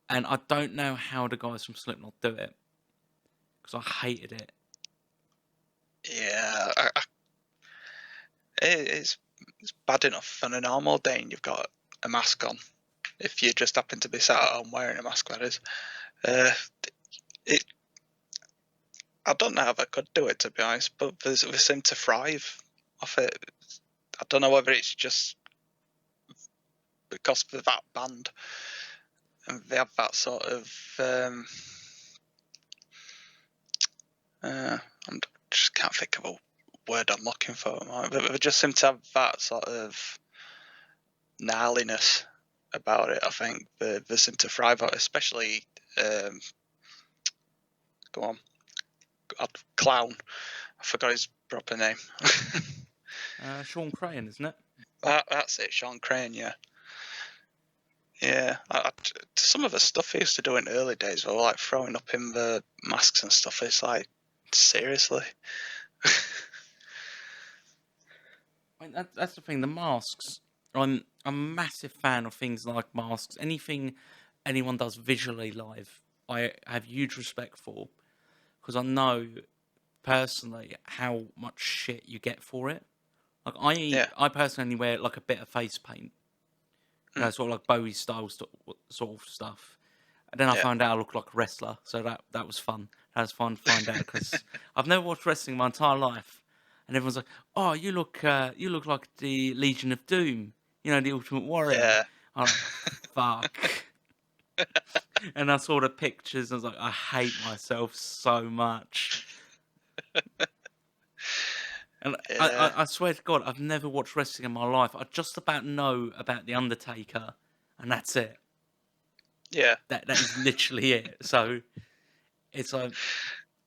and I don't know how the guys from Slipknot do it because I hated it. Yeah, it's bad enough on a normal day, and you've got a mask on. If you just happen to be sat at home wearing a mask, that is. It I don't know how they could do it, to be honest, but they seem to thrive off it. I don't know whether it's just because of that band and they have that sort of. I just can't think of a word I'm looking for. But they just seem to have that sort of gnarliness about it. I think they seem to thrive on it, especially. Go on, Clown. I forgot his proper name. Sean Crane, isn't it? That's it, Sean Crane. Yeah. Yeah, some of the stuff he used to do in the early days, were like throwing up in the masks and stuff. It's like, seriously. I mean, that's the thing. The masks. I'm a massive fan of things like masks. Anything anyone does visually live, I have huge respect for because I know personally how much shit you get for it. Like Yeah. I personally wear like a bit of face paint, sort of like Bowie style sort of stuff. And then I Yeah. found out I look like a wrestler, so that was fun. That was fun to find out because I've never watched wrestling my entire life, and everyone's like, "Oh, you look like the Legion of Doom, the Ultimate Warrior." Yeah. I'm like, "Fuck." And I saw the pictures, and I was like, I hate myself so much. And Yeah. I swear to God, I've never watched wrestling in my life. I just about know about The Undertaker, and that's it. Yeah, That is literally it. So it's like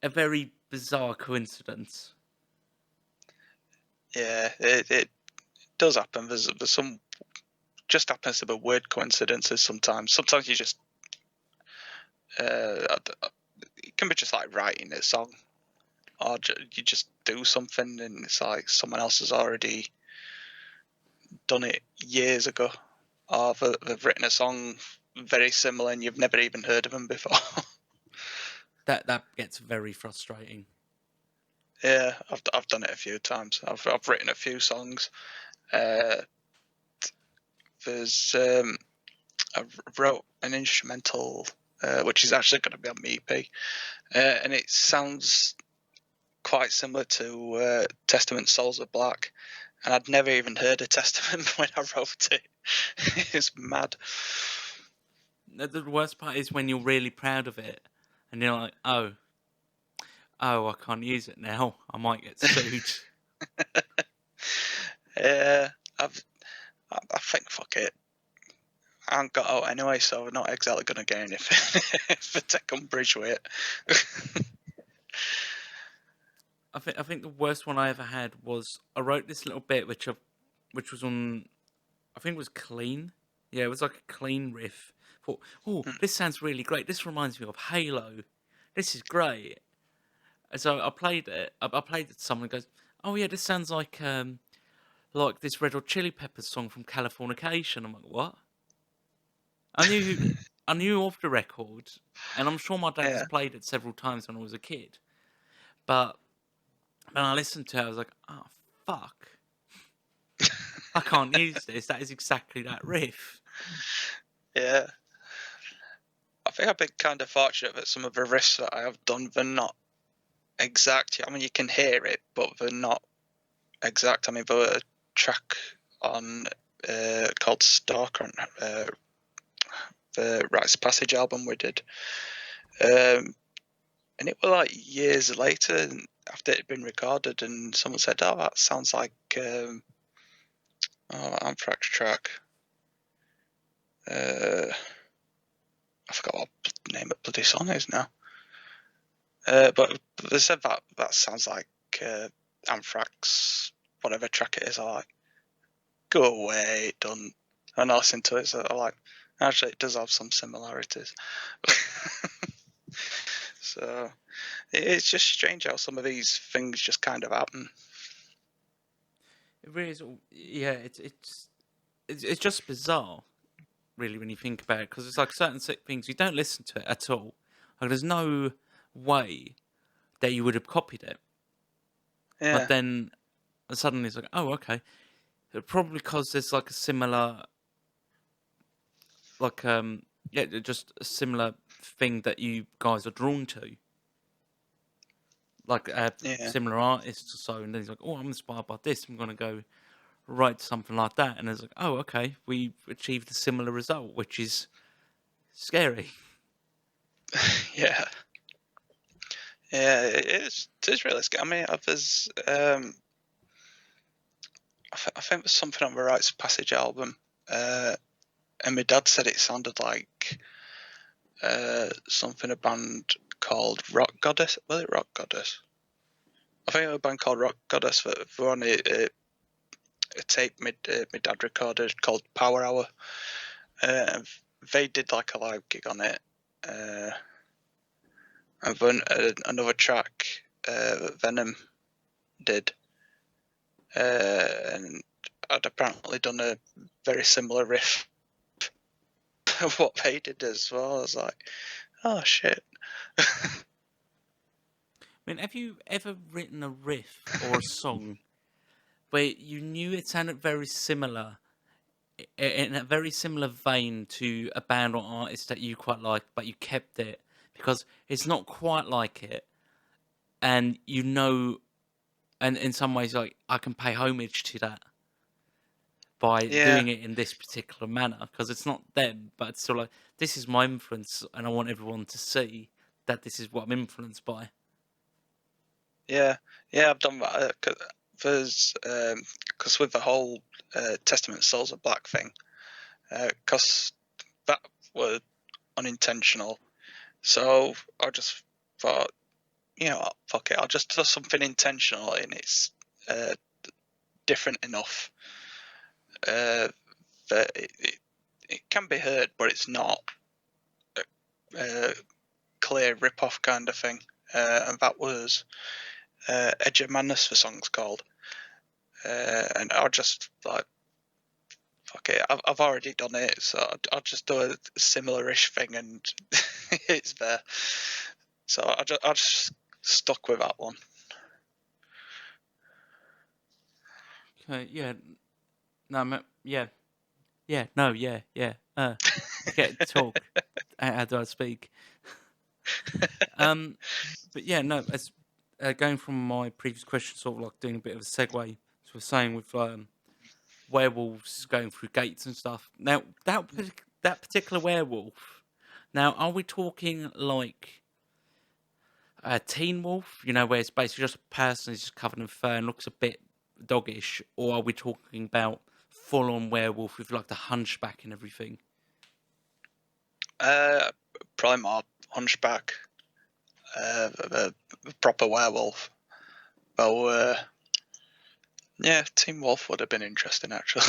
a very bizarre coincidence. yeah. It does happen. There's some just happens to be weird coincidences sometimes. Sometimes you just it can be just like writing a song, or you just do something and it's like someone else has already done it years ago, or they've written a song very similar and you've never even heard of them before. That gets very frustrating. Yeah, I've done it a few times. I've written a few songs. Uh, there's I wrote an instrumental, which is actually going to be on my EP, and it sounds quite similar to Testament Souls of Black, and I'd never even heard of Testament when I wrote it. It's mad. The worst part is when you're really proud of it, and you're like, oh, I can't use it now. I might get sued. Yeah, I think fuck it. I haven't got out anyway, so we're not exactly going to get anything if I take umbrage with it. I think the worst one I ever had was I wrote this little bit which was on, I think it was clean. Yeah, it was like a clean riff. Thought, oh, this sounds really great. This reminds me of Halo. This is great. And so I played it. I played it to someone who goes, oh yeah, this sounds like this Red Hot Chili Peppers song from Californication. I'm like, what? I knew I knew of the record, and I'm sure my dad has Yeah. played it several times when I was a kid. But when I listened to it, I was like, oh fuck, I can't use this. That is exactly that riff. Yeah. I think I've been kind of fortunate that some of the riffs that I have done, they're not exact. I mean, you can hear it, but they're not exact. I mean, there were a track on called Stalker on the Rites of Passage album we did. And it was like years later after it had been recorded, and someone said, oh, that sounds like Anthrax track. I forgot what name of bloody song is now. But they said that sounds like Anthrax, whatever track it is. I like, go away, done. And I listened to it, so I like, actually, it does have some similarities. So it's just strange how some of these things just kind of happen. It really is. Yeah, it's just bizarre, really, when you think about it, because it's like certain things you don't listen to it at all. Like there's no way that you would have copied it, but Yeah, then suddenly it's like, oh, okay. Probably because there's like a similar, like yeah, just a similar thing that you guys are drawn to, like yeah, similar artists or so. And then he's like, oh, I'm inspired by this. I'm gonna go write something like that. And it's like, oh, okay, we achieved a similar result, which is scary. yeah, yeah. It is really scary. I mean, there's I think there's something on the Rites of Passage album, and my dad said it sounded like something a band called Rock Goddess. Was it Rock Goddess? I think it was a band called Rock Goddess that were on a tape my dad recorded called Power Hour. And they did like a live gig on it. And then another track Venom did. And I'd apparently done a very similar riff of what they did as well. I was like, oh shit. I mean, have you ever written a riff or a song where you knew it sounded very similar, in a very similar vein to a band or artist that you quite like, but you kept it because it's not quite like it, and you know, and in some ways, like I can pay homage to that by Yeah, doing it in this particular manner because it's not them, but it's still like this is my influence, and I want everyone to see that this is what I'm influenced by. yeah, yeah. I've done that. There's because with the whole Testament Souls of Black thing, because that were unintentional. So I just thought, fuck it, I'll just do something intentional, and it's different enough that it can be heard, but it's not a clear rip-off kind of thing. And that was Edge of Madness, the song's called. And I just like, fuck it, I've already done it, so I'll just do a similar-ish thing, and it's there. So I just stuck with that one. Okay, yeah. No, yeah. Yeah, no, yeah. Okay, talk. How do I speak? But yeah, no, as going from my previous question, sort of like doing a bit of a segue, as we're saying with werewolves going through gates and stuff. Now, that particular werewolf, now, are we talking like a teen wolf, where it's basically just a person who's just covered in fur and looks a bit doggish, or are we talking about full-on werewolf with like the hunchback and everything? Probably more hunchback, a proper werewolf. Well, yeah, Teen Wolf would have been interesting, actually.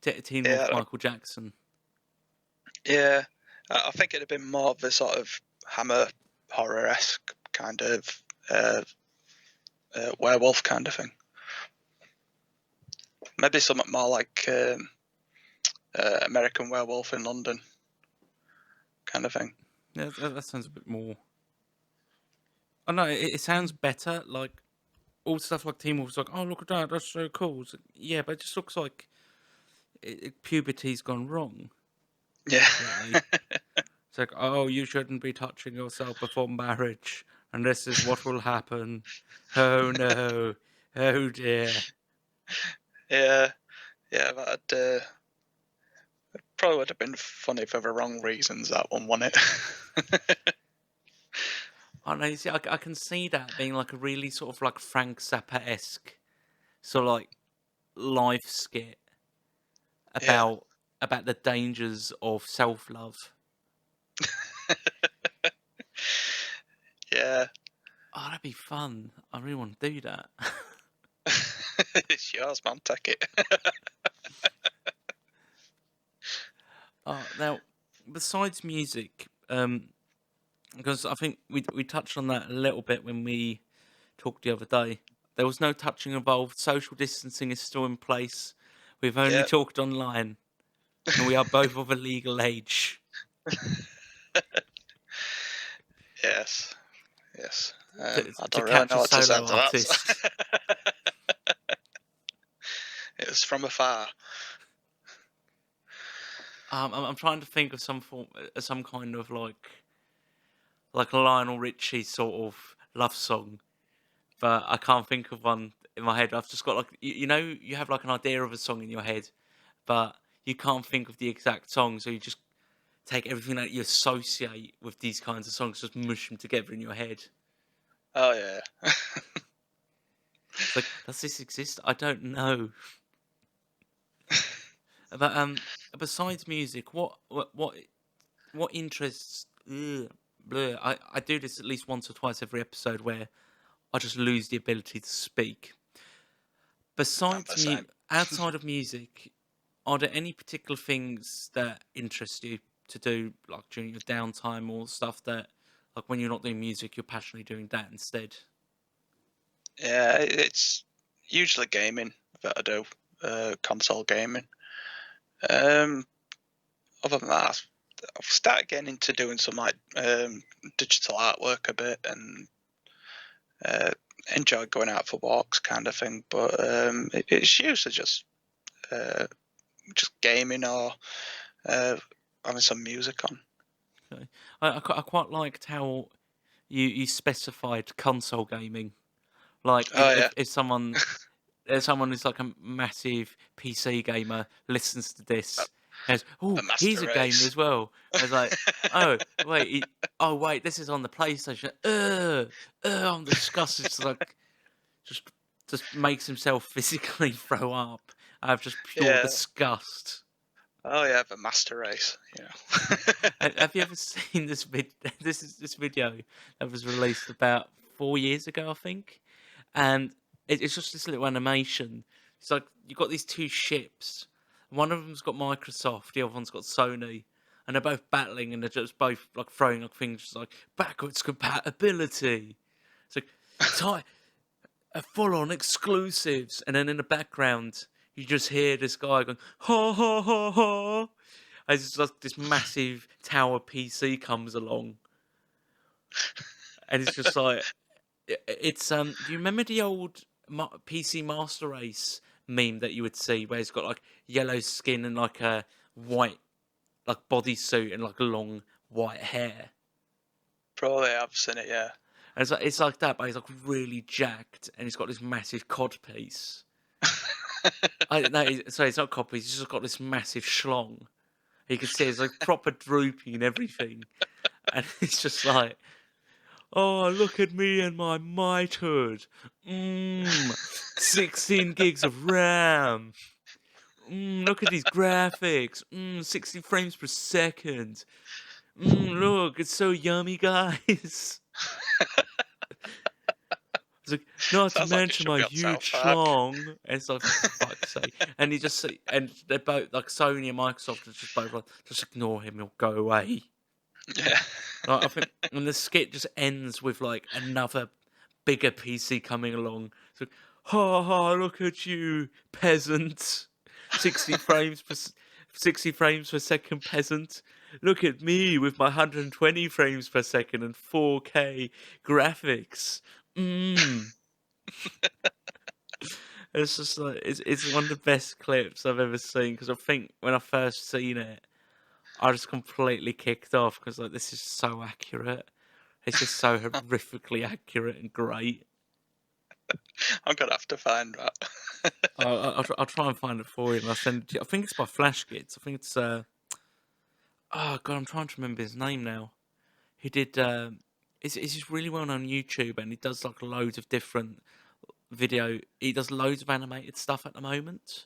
Teen Wolf, Michael Jackson. Yeah, I think it'd have been more of a sort of Hammer horror-esque kind of werewolf kind of thing. Maybe something more like American Werewolf in London kind of thing. Yeah, that sounds a bit more. I know it sounds better. Like all stuff like Teen Wolf's like, oh look at that, that's so cool. It's like, yeah, but it just looks like puberty's gone wrong. Yeah. Really. It's like, oh, you shouldn't be touching yourself before marriage, and this is what will happen. Oh no, oh dear. Yeah, that probably would have been funny for the wrong reasons. That one, wasn't it? I know. You see, I can see that being like a really sort of like Frank Zappa-esque sort of like life skit about the dangers of self-love. Yeah. Oh, that'd be fun. I really want to do that. It's yours, man. Take it. Now, besides music, because I think we touched on that a little bit when we talked the other day. There was no touching involved. Social distancing is still in place. We've only talked online, and we are both of a legal age. Yes. I To don't really catch know a what to say solo to artist. that. It was from afar. I'm trying to think of some kind of like a Lionel Richie sort of love song, but I can't think of one in my head. I've just got like you have like an idea of a song in your head, but you can't think of the exact song, so you just take everything that you associate with these kinds of songs, just mush them together in your head. Oh yeah. It's like, does this exist? I don't know. But besides music, what interests? Blur. I do this at least once or twice every episode where I just lose the ability to speak. Besides outside of music, are there any particular things that interest you to do, like during your downtime, or stuff that, like when you're not doing music, you're passionately doing that instead? Yeah, it's usually gaming that I do, console gaming. Other than that, I've started getting into doing some like digital artwork a bit, and enjoy going out for walks, kind of thing. But it's usually just gaming or having some music on. Okay. I quite liked how you specified console gaming. Like if someone who's like a massive PC gamer listens to this, and goes, "Oh, The he's Master a gamer Race. as well." I was like, "Oh wait, this is on the PlayStation." I'm disgusted. It's like just makes himself physically throw up. I have just pure Yeah, disgust. Oh yeah, the master race. Have you ever seen this this video that was released about 4 years ago, I think, and it's just this little animation. It's like you've got these two ships. One of them's got Microsoft, the other one's got Sony, and they're both battling, and they're just both like throwing like things just like backwards compatibility. It's like a full-on exclusives, and then in the background you just hear this guy going ha ha ha ha as it's like this massive tower PC comes along, and it's just like it's Do you remember the old PC Master Race meme that you would see where it's got like yellow skin and like a white like bodysuit and like long white hair? Probably have seen it. Yeah. And it's like that, but he's like really jacked, and he's got this massive cod piece. No, sorry, it's not cod piece. He's just got this massive schlong. You can see it's like proper droopy and everything, and it's just like, oh, look at me and my mitehood. 16 gigs of RAM. Look at these graphics. 60 frames per second. Look, it's so yummy, guys. It's like, not to Sounds like it mention should my be on South huge Park. schlong. And it's like, for fuck's sake. And and they're both, like, Sony and Microsoft are just both like, just ignore him, he'll go away. Yeah. Like, I think, and the skit just ends with, like, another bigger PC coming along. It's like, ha ha, look at you, peasant. 60 frames per 60 frames per second, peasant. Look at me with my 120 frames per second and 4K graphics. It's just like it's one of the best clips I've ever seen, because I think when I first seen it, I just completely kicked off because like this is so accurate. It's just so horrifically accurate and great. I'm gonna have to find that. I'll try and find it for you, and I'll send it to you. I think it's by Flashgits. I think it's oh god, I'm trying to remember his name now. He did it's just really well known on YouTube, and he does like loads of different video. He does loads of animated stuff at the moment,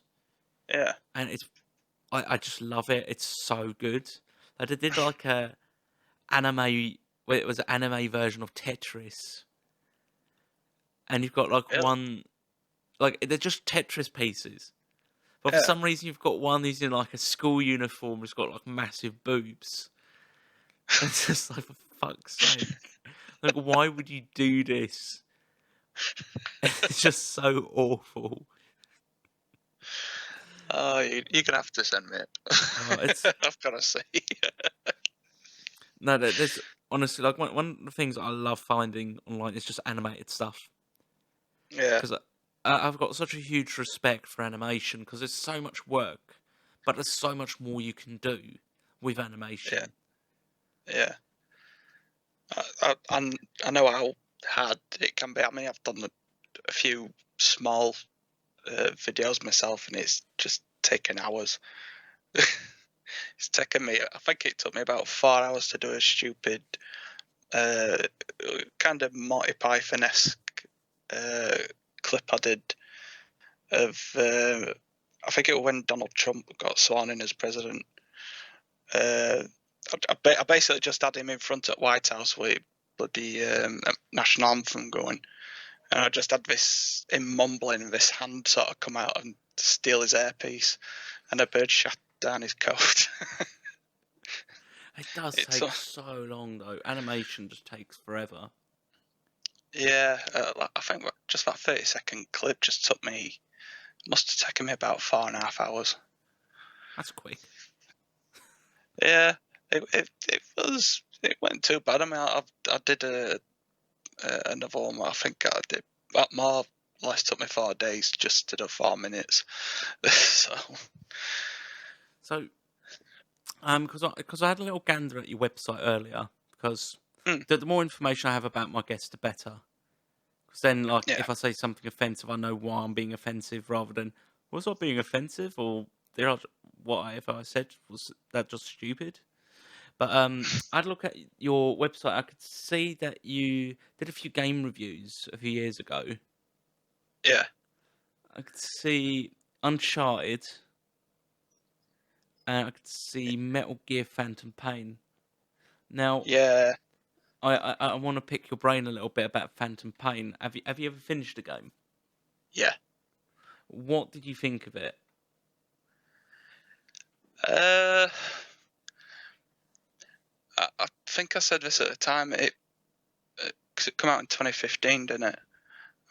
Yeah. and I just love it. It's so good. Like, they did like a anime, well, it was an anime version of Tetris, and you've got like Really? one, like they're just Tetris pieces, but for Yeah. some reason you've got one who's in like a school uniform, who's got like massive boobs. And it's just like, for fuck's sake, like why would you do this? It's just so awful. Oh, you're gonna have to send me it. It's I've got to see. no, there's honestly like one of the things I love finding online is just animated stuff, Yeah. because I've got such a huge respect for animation because there's so much work, but there's so much more you can do with Yeah. animation. Yeah. I know how hard it can be. I mean, I've done a few small videos myself, and it's just taken hours. It's taken me. I think it took me about 4 hours to do a stupid, uh, kind of Monty Python-esque clip I did of. I think it was when Donald Trump got sworn in as president. I basically just had him in front at White House with the national anthem going, and I just had him mumbling, this hand sort of come out and steal his earpiece, and a bird shot down his coat. It does It's take so long though. Animation just takes forever. yeah, I think just that 30-second clip just must have taken me about 4.5 hours. That's quick. Yeah, it went too bad. I mean, I did another one. I think I did that more or less took me 4 days just to do 4 minutes. So So, because I had a little gander at your website earlier, because mm, the more information I have about my guests, the better. Because then, like, yeah, if I say something offensive, I know why I'm being offensive, rather than was I being offensive, or there are whatever I said was that just stupid. But I'd look at your website. I could see that you did a few game reviews a few years ago. yeah, I could see Uncharted, I could see Metal Gear Phantom Pain. Now, Yeah, I want to pick your brain a little bit about Phantom Pain. Have you ever finished a game? yeah. What did you think of it? Uh, I think I said this at the time. Because it came out in 2015, didn't it?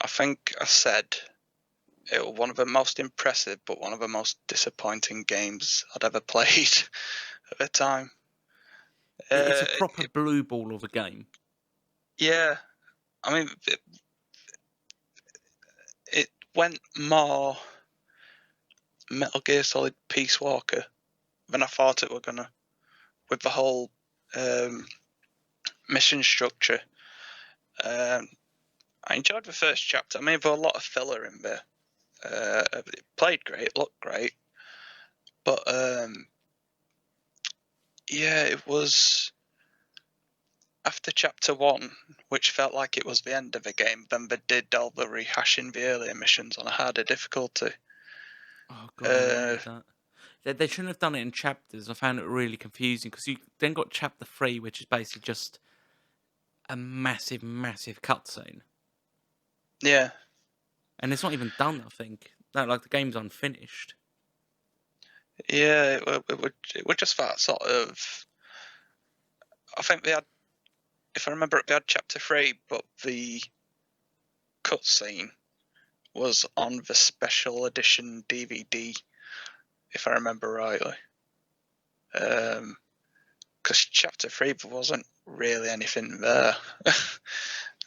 I think I said it was one of the most impressive, but one of the most disappointing games I'd ever played at the time. It's Uh, a proper blue ball of a game. yeah, I mean, it went more Metal Gear Solid Peace Walker than I thought it were gonna, with the whole um, mission structure. Um, I enjoyed the first chapter. I mean, there were a lot of filler in there. It played great, looked great, but yeah, it was after chapter one, which felt like it was the end of the game. Then they did all the rehashing the earlier missions on a harder difficulty. Oh god, I Uh, hated that. They shouldn't have done it in chapters. I found it really confusing because you then got chapter 3, which is basically just a massive, massive cutscene, yeah, and it's not even done. I think no, like the game's unfinished. yeah, it would just that sort of. I think they had, if I remember it, they had chapter three, but the cutscene was on the special edition DVD, if I remember rightly. Because chapter three there wasn't really anything there.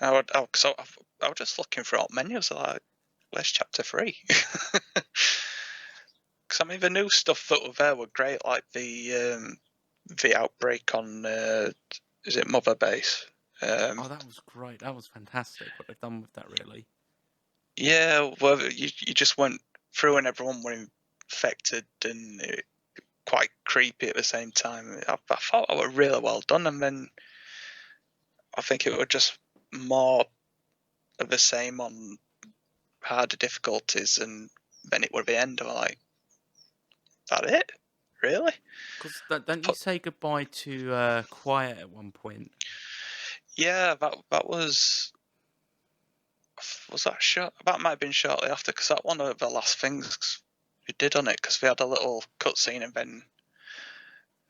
I was just looking for alt menus, like, where's chapter three? Because I mean, the new stuff that were there were great, like the outbreak on is it Mother Base? Oh, that was great. That was fantastic. What they've done with that, really. Yeah, well, you just went through and everyone were infected and quite creepy at the same time. I thought it were really well done, and then I think it was just more of the same on harder difficulties, and then it were the end. I'm like, that it? Really? Because don't you But say goodbye to Quiet at one point? yeah, that was that short. That might have been shortly after, because that one of the last things we did on it, because we had a little cutscene, and then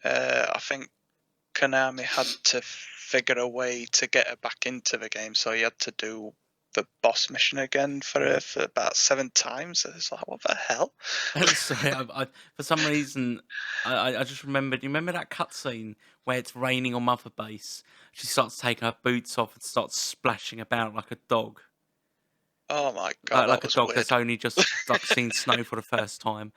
I think Konami had to figure a way to get her back into the game, so he had to do the boss mission again for her for about 7 times. It's like, what the hell? Sorry, for some reason, I just remembered. You remember that cutscene where it's raining on Mother Base? She starts taking her boots off and starts splashing about like a dog. Oh my god, that Like a was dog that's weird. only just like seen snow for the first time.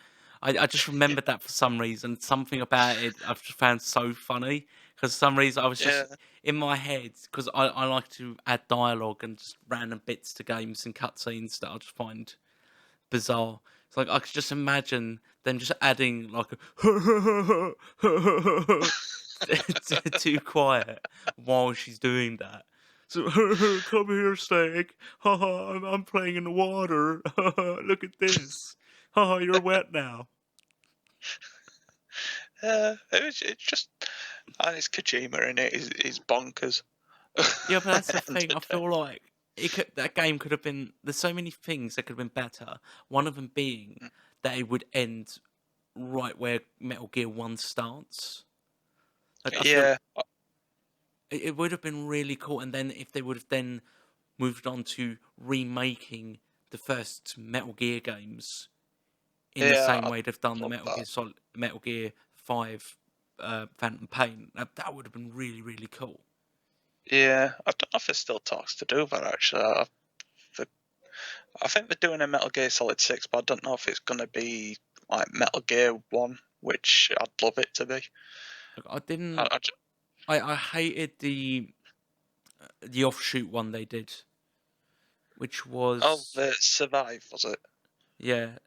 I just Yeah, remembered that for some reason. Something about it I've just found so funny because for some reason I was just yeah, in my head because I like to add dialogue and just random bits to games and cutscenes that I just find bizarre. It's like I could just imagine them just adding like a too quiet while she's doing that. So come here, Steak. Haha, I'm playing in the water. Look at this. Haha, you're wet now. it's just, and it's Kojima in it. He's bonkers. Yeah, but that's the And thing. I feel like that game could have been. There's so many things that could have been better. One of them being that it would end right where Metal Gear One starts. Like I feel yeah, it would have been really cool. And then if they would have then moved on to remaking the first Metal Gear games in the yeah, same I'd way they've done the love that. Metal Gear Five, Phantom Pain. That would have been really really cool. Yeah, I don't know if there's still talks to do that actually. I think they're doing a Metal Gear Solid 6, but I don't know if it's going to be like Metal Gear 1, which I'd love it to be. Like, I didn't. I, I hated the offshoot one they did, which oh, was the Survive, was it? yeah.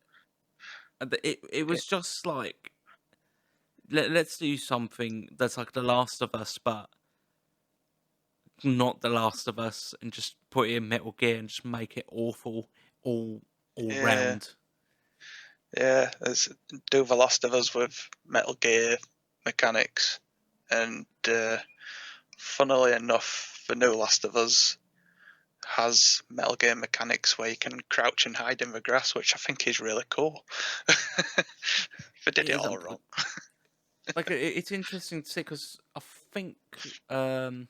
It Yeah. was just like let's do something that's like The Last of Us, but not The Last of Us, and just put it in Metal Gear and just make it awful all Yeah. round. Yeah, do The Last of Us with Metal Gear mechanics, and funnily enough, the new Last of Us has Metal Gear mechanics where you can crouch and hide in the grass, which I think is really cool. They It did it all isn't. wrong. Like it's interesting to see because I think um,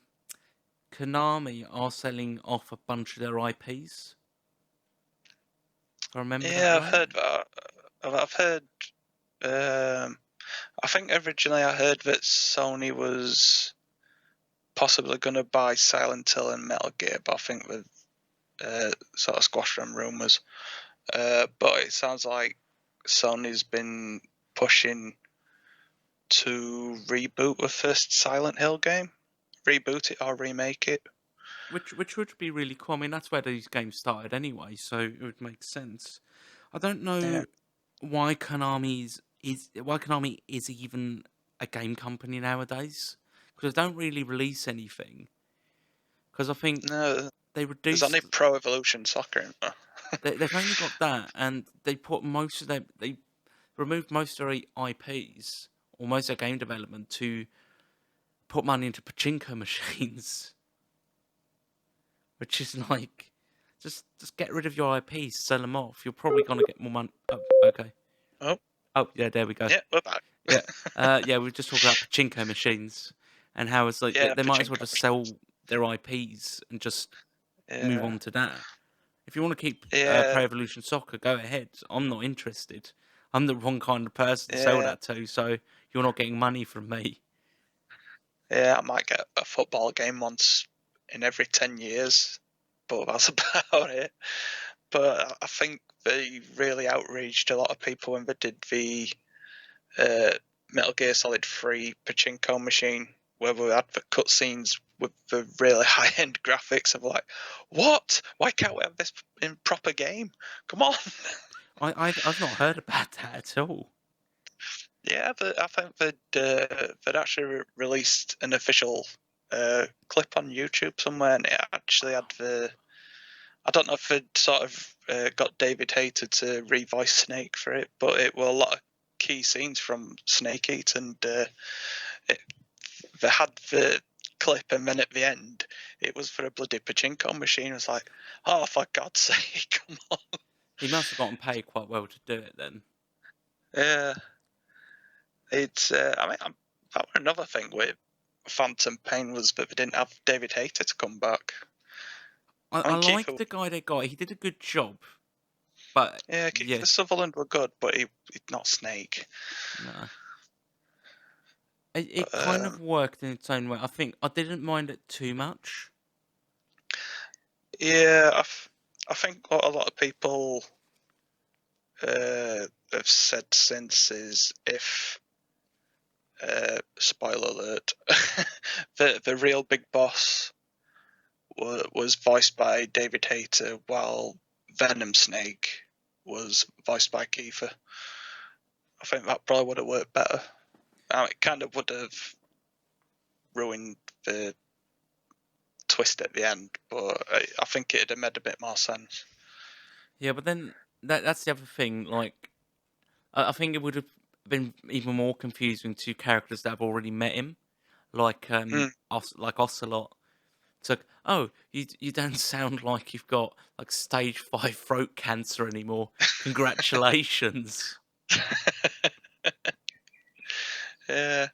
Konami are selling off a bunch of their IPs. If I remember that Yeah, I've right. heard that. I've heard. Um, I think originally I heard that Sony was possibly going to buy Silent Hill and Metal Gear, but I think with sort of squashed them rumours. But it sounds like Sony's been pushing to reboot the first Silent Hill game, reboot it or remake it. Which would be really cool. I mean, that's where these games started anyway, so it would make sense. I don't Yeah. know why Konami is even a game company nowadays because they don't really release anything. Because I think No, they there's only reduced Pro Evolution Soccer in there. they've only got that, and they put most of they removed most of their IPs or most of their game development to put money into pachinko machines, which is like just get rid of your IPs, sell them off. You're probably gonna get more money. Oh, okay. Oh, Oh, yeah, there we go. yeah, we're back. Yeah, yeah. We were just talking about pachinko machines and how it's like Yeah, they might as well pachinko just machines. sell their IPs and just move Yeah, on to that. If you want to keep yeah, Pro Evolution Soccer, go ahead. I'm not interested. I'm the wrong kind of person to sell yeah, that to, so you're not getting money from me. yeah. I might get a football game once in every 10 years, but that's about it. But I think they really outraged a lot of people when they did the uh, Metal Gear Solid 3 pachinko machine, where we had the cutscenes with the really high end graphics of like, what? Why can't we have this in proper game? Come on. I've not heard about that at all. Yeah, I think they'd actually released an official clip on YouTube somewhere, and it actually had the. I don't know if they'd sort of got David Hayter to revoice Snake for it, but it were a lot of key scenes from Snake Eat, and it, they had the clip, and then at the end, it was for a bloody pachinko machine. It was like, oh, for God's sake, come on. He must have gotten paid quite well to do it then. Yeah, it's. I mean, that were another thing with Phantom Pain was that they didn't have David Hayter to come back. I I think like the guy they got. He did a good job, but yeah, Kiefer Sutherland were good, but he's not Snake. no. It But kind of worked in its own way. I think I didn't mind it too much. yeah, I think what a lot of people have said since is if spoiler alert, the real big boss was voiced by David Hayter, while Venom Snake was voiced by Kiefer. I think that probably would have worked better. It kind of would have ruined the twist at the end, but I think it'd have made a bit more sense. Yeah, but then that's the other thing. Like, I think it would have been even more confusing to characters that have already met him, like Mm. like Ocelot. It's like, oh, you don't sound like you've got like stage 5 throat cancer anymore. Congratulations. Yeah,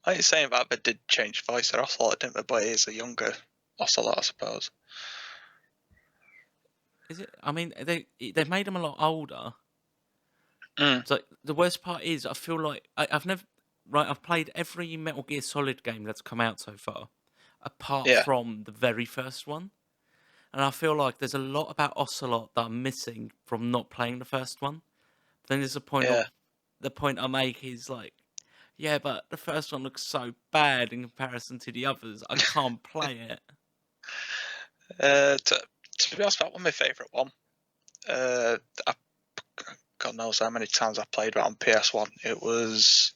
like you're saying that, but did change voice of Ocelot, didn't they? But he is a younger Ocelot, I suppose. Is it? I mean, they've made him a lot older. Mm. So the worst part is, I feel like I've never right. I've played every Metal Gear Solid game that's come out so far, apart Yeah, from the very first one. And I feel like there's a lot about Ocelot that I'm missing from not playing the first one. But then there's a point yeah. of the point I make is like, yeah, but the first one looks so bad in comparison to the others. I can't play it. To be honest, that was my favourite one. I, God knows how many times I played that on PS1. It was.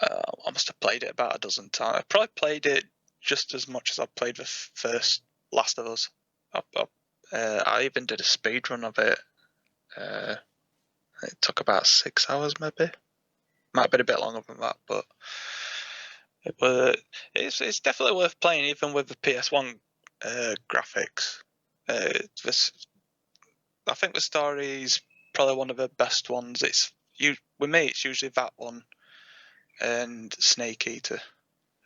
I must have played it about a dozen times. I probably played it just as much as I played the first Last of Us. I even did a speed run of it. Uh, It took about 6 hours, maybe. Might have been a bit longer than that, but it's definitely worth playing, even with the PS1 graphics. This, I think the story is probably one of the best ones. With me, it's usually that one and Snake Eater,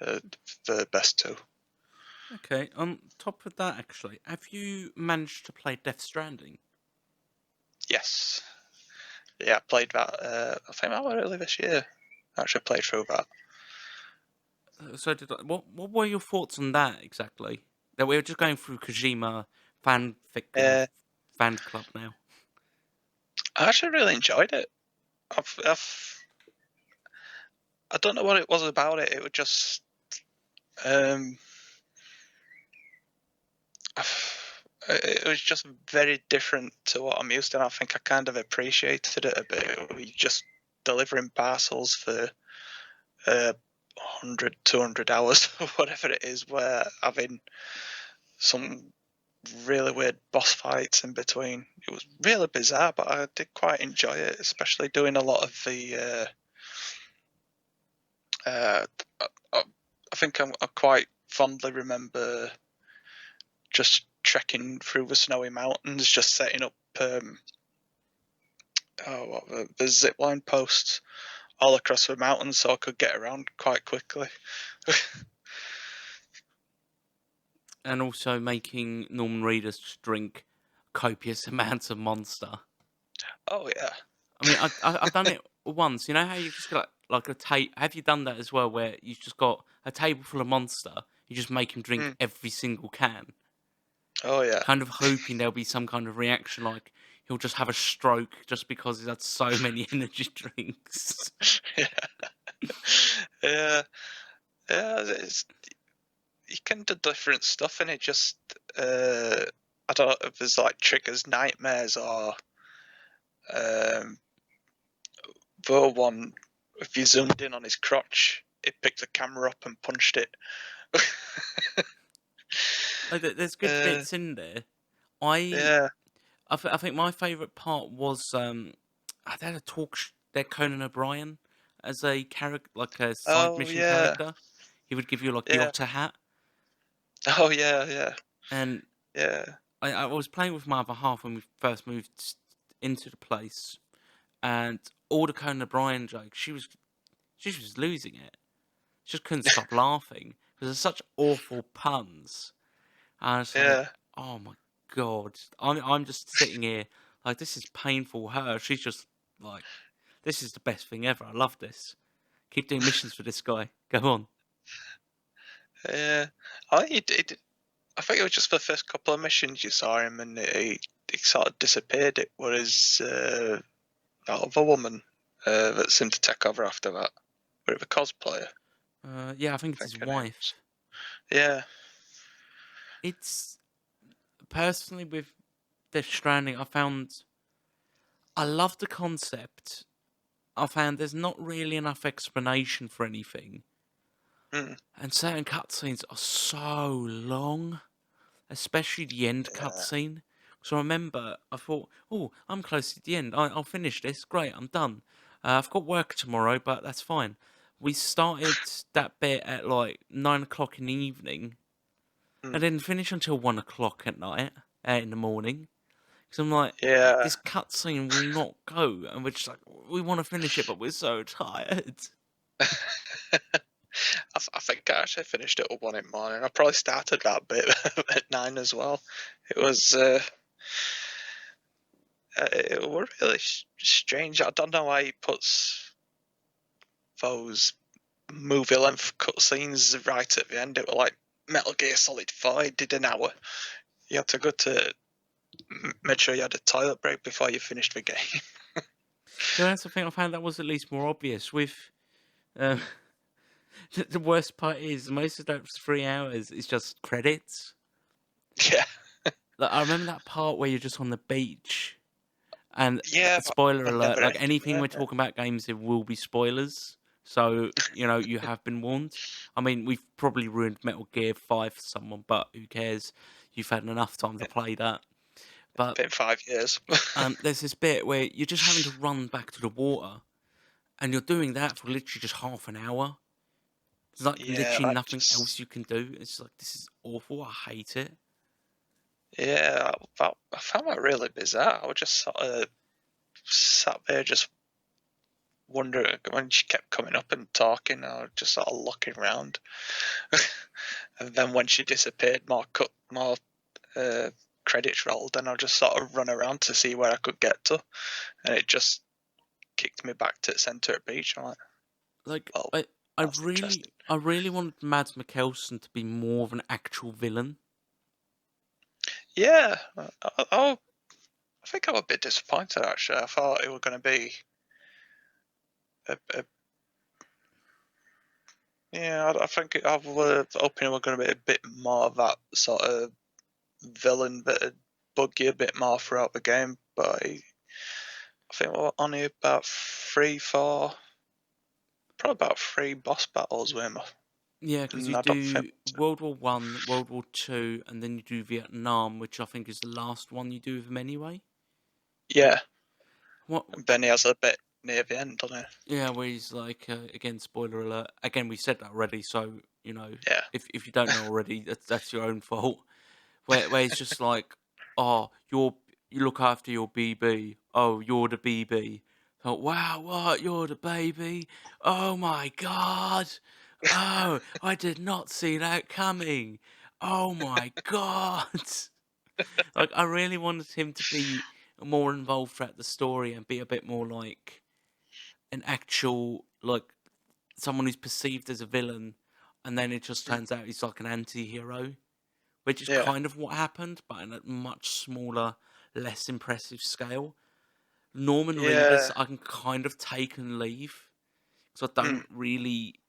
the best two. Okay, on top of that, actually, have you managed to play Death Stranding? Yes, yeah, I played that. I think that was early this year. I actually played through that. So did I, what were your thoughts on that exactly? That we were just going through Kojima fanfic Uh, fan club now. I actually really enjoyed it. I don't know what it was about it. It was just um, it was just very different to what I'm used to. And I think I kind of appreciated it a bit. We just delivering parcels for 100, 200 hours, or whatever it is, where having some really weird boss fights in between. It was really bizarre, but I did quite enjoy it, especially doing a lot of the. I think I quite fondly remember just trekking through the snowy mountains, just setting up the zip line posts all across the mountains so I could get around quite quickly. And also making Norman Reedus just drink copious amounts of Monster. Oh yeah, I mean, I've done it once. You know how you've just got like a tape. Have you done that as well, where you've just got a table full of Monster? You just make him drink mm. every single can, Oh yeah, kind of hoping there'll be some kind of reaction, like he'll just have a stroke just because he's had so many energy drinks. yeah, yeah, yeah. You can do different stuff, and it just I don't know if there's like triggers nightmares or um, the one if you zoomed in on his crotch, it picked the camera up and punched it. Like, there's good uh, bits in there. I yeah. I think my favourite part was they had a there Conan O'Brien as a character, like a side Oh mission yeah. character. He would give you like the Yeah. otter hat, Oh yeah. Yeah. and Yeah. I was playing with my other half when we first moved into the place, and all the Conan O'Brien jokes, she was losing it. She just couldn't stop laughing because there's such awful puns. And I was like, Yeah. oh my god, I'm just sitting here like this is painful. Her, she's just like, this is the best thing ever. I love this. Keep doing missions for this guy. Go on. Yeah. I think I think it was just the first couple of missions you saw him, and he sort of disappeared. It was that other woman that seemed to take over after that. But the cosplayer, Yeah, I think I it's his think her name was. wife. Yeah. It's personally with Death Stranding. I love the concept. I found there's not really enough explanation for anything, Mm, and certain cutscenes are so long, especially the end yeah. cutscene. So I remember I thought, oh, I'm close to the end. I'll finish this. Great, I'm done. I've got work tomorrow, but that's fine. We started that bit at like 9 o'clock in the evening, Mm, and didn't finish until 1 o'clock at night, in the morning. Because I'm like, yeah. this cutscene will not go, and we're just like, we want to finish it, but we're so tired. I think I actually finished it at 1 in the morning. I probably started that bit at 9 as well. It was it was really strange. I don't know why he puts those movie length cutscenes right at the end. It was like Metal Gear Solid 4 did an hour. You had to go to make sure you had a toilet break before you finished the game. Yeah, that's the thing. I found that was at least more obvious. With uh, the worst part is most of those 3 hours is just credits. Yeah, Like, I remember that part where you're just on the beach, and yeah, spoiler but alert: never like ending. anything Yeah, we're talking about games, there will be spoilers. So you have been warned. I mean, we've probably ruined Metal Gear 5 for someone, but who cares? You've had enough time to play that. But Been 5 years. there's this bit where you're just having to run back to the water, and you're doing that for literally just half an hour. There's like Yeah, literally that nothing else just you can do. It's like this is awful. I hate it. yeah, I found that really bizarre. I was just sort of sat there just wondering when she kept coming up and talking. I was just sort of looking around, and then when she disappeared, more uh, credits rolled, and I just sort of run around to see where I could get to, and it just kicked me back to the centre of the beach. I'm like, Like oh, I that's interesting. I really wanted Mads Mikkelsen to be more of an actual villain. Yeah, I think I was a bit disappointed actually. I thought it was going to be a yeah. I think I was hoping it was going to be a bit more of that sort of villain that would bug you a bit more throughout the game. But I think we're only about probably about three boss battles with him, Yeah, because you and I don't think. do World War I, World War II, and then you do Vietnam, which I think is the last one you do with him anyway. Yeah, What? and then he has a bit near the end, doesn't Yeah, where he's like, again, spoiler alert. Again, we said that already, so you know, he? Yeah, if you don't know already, that's your own fault. Where it's just like, oh, you look after your BB. Oh, you're the BB. Oh, wow, what? You're the baby? Oh my god! Oh, I did not see that coming. Oh my god! Like, I really wanted him to be more involved throughout the story and be a bit more like an actual, like, someone who's perceived as a villain, and then it just Mm, turns out he's like an anti-hero, which is yeah, kind of what happened, but on a much smaller, less impressive scale. Norman yeah. Reedus, I can kind of take and leave because I Mm, don't really,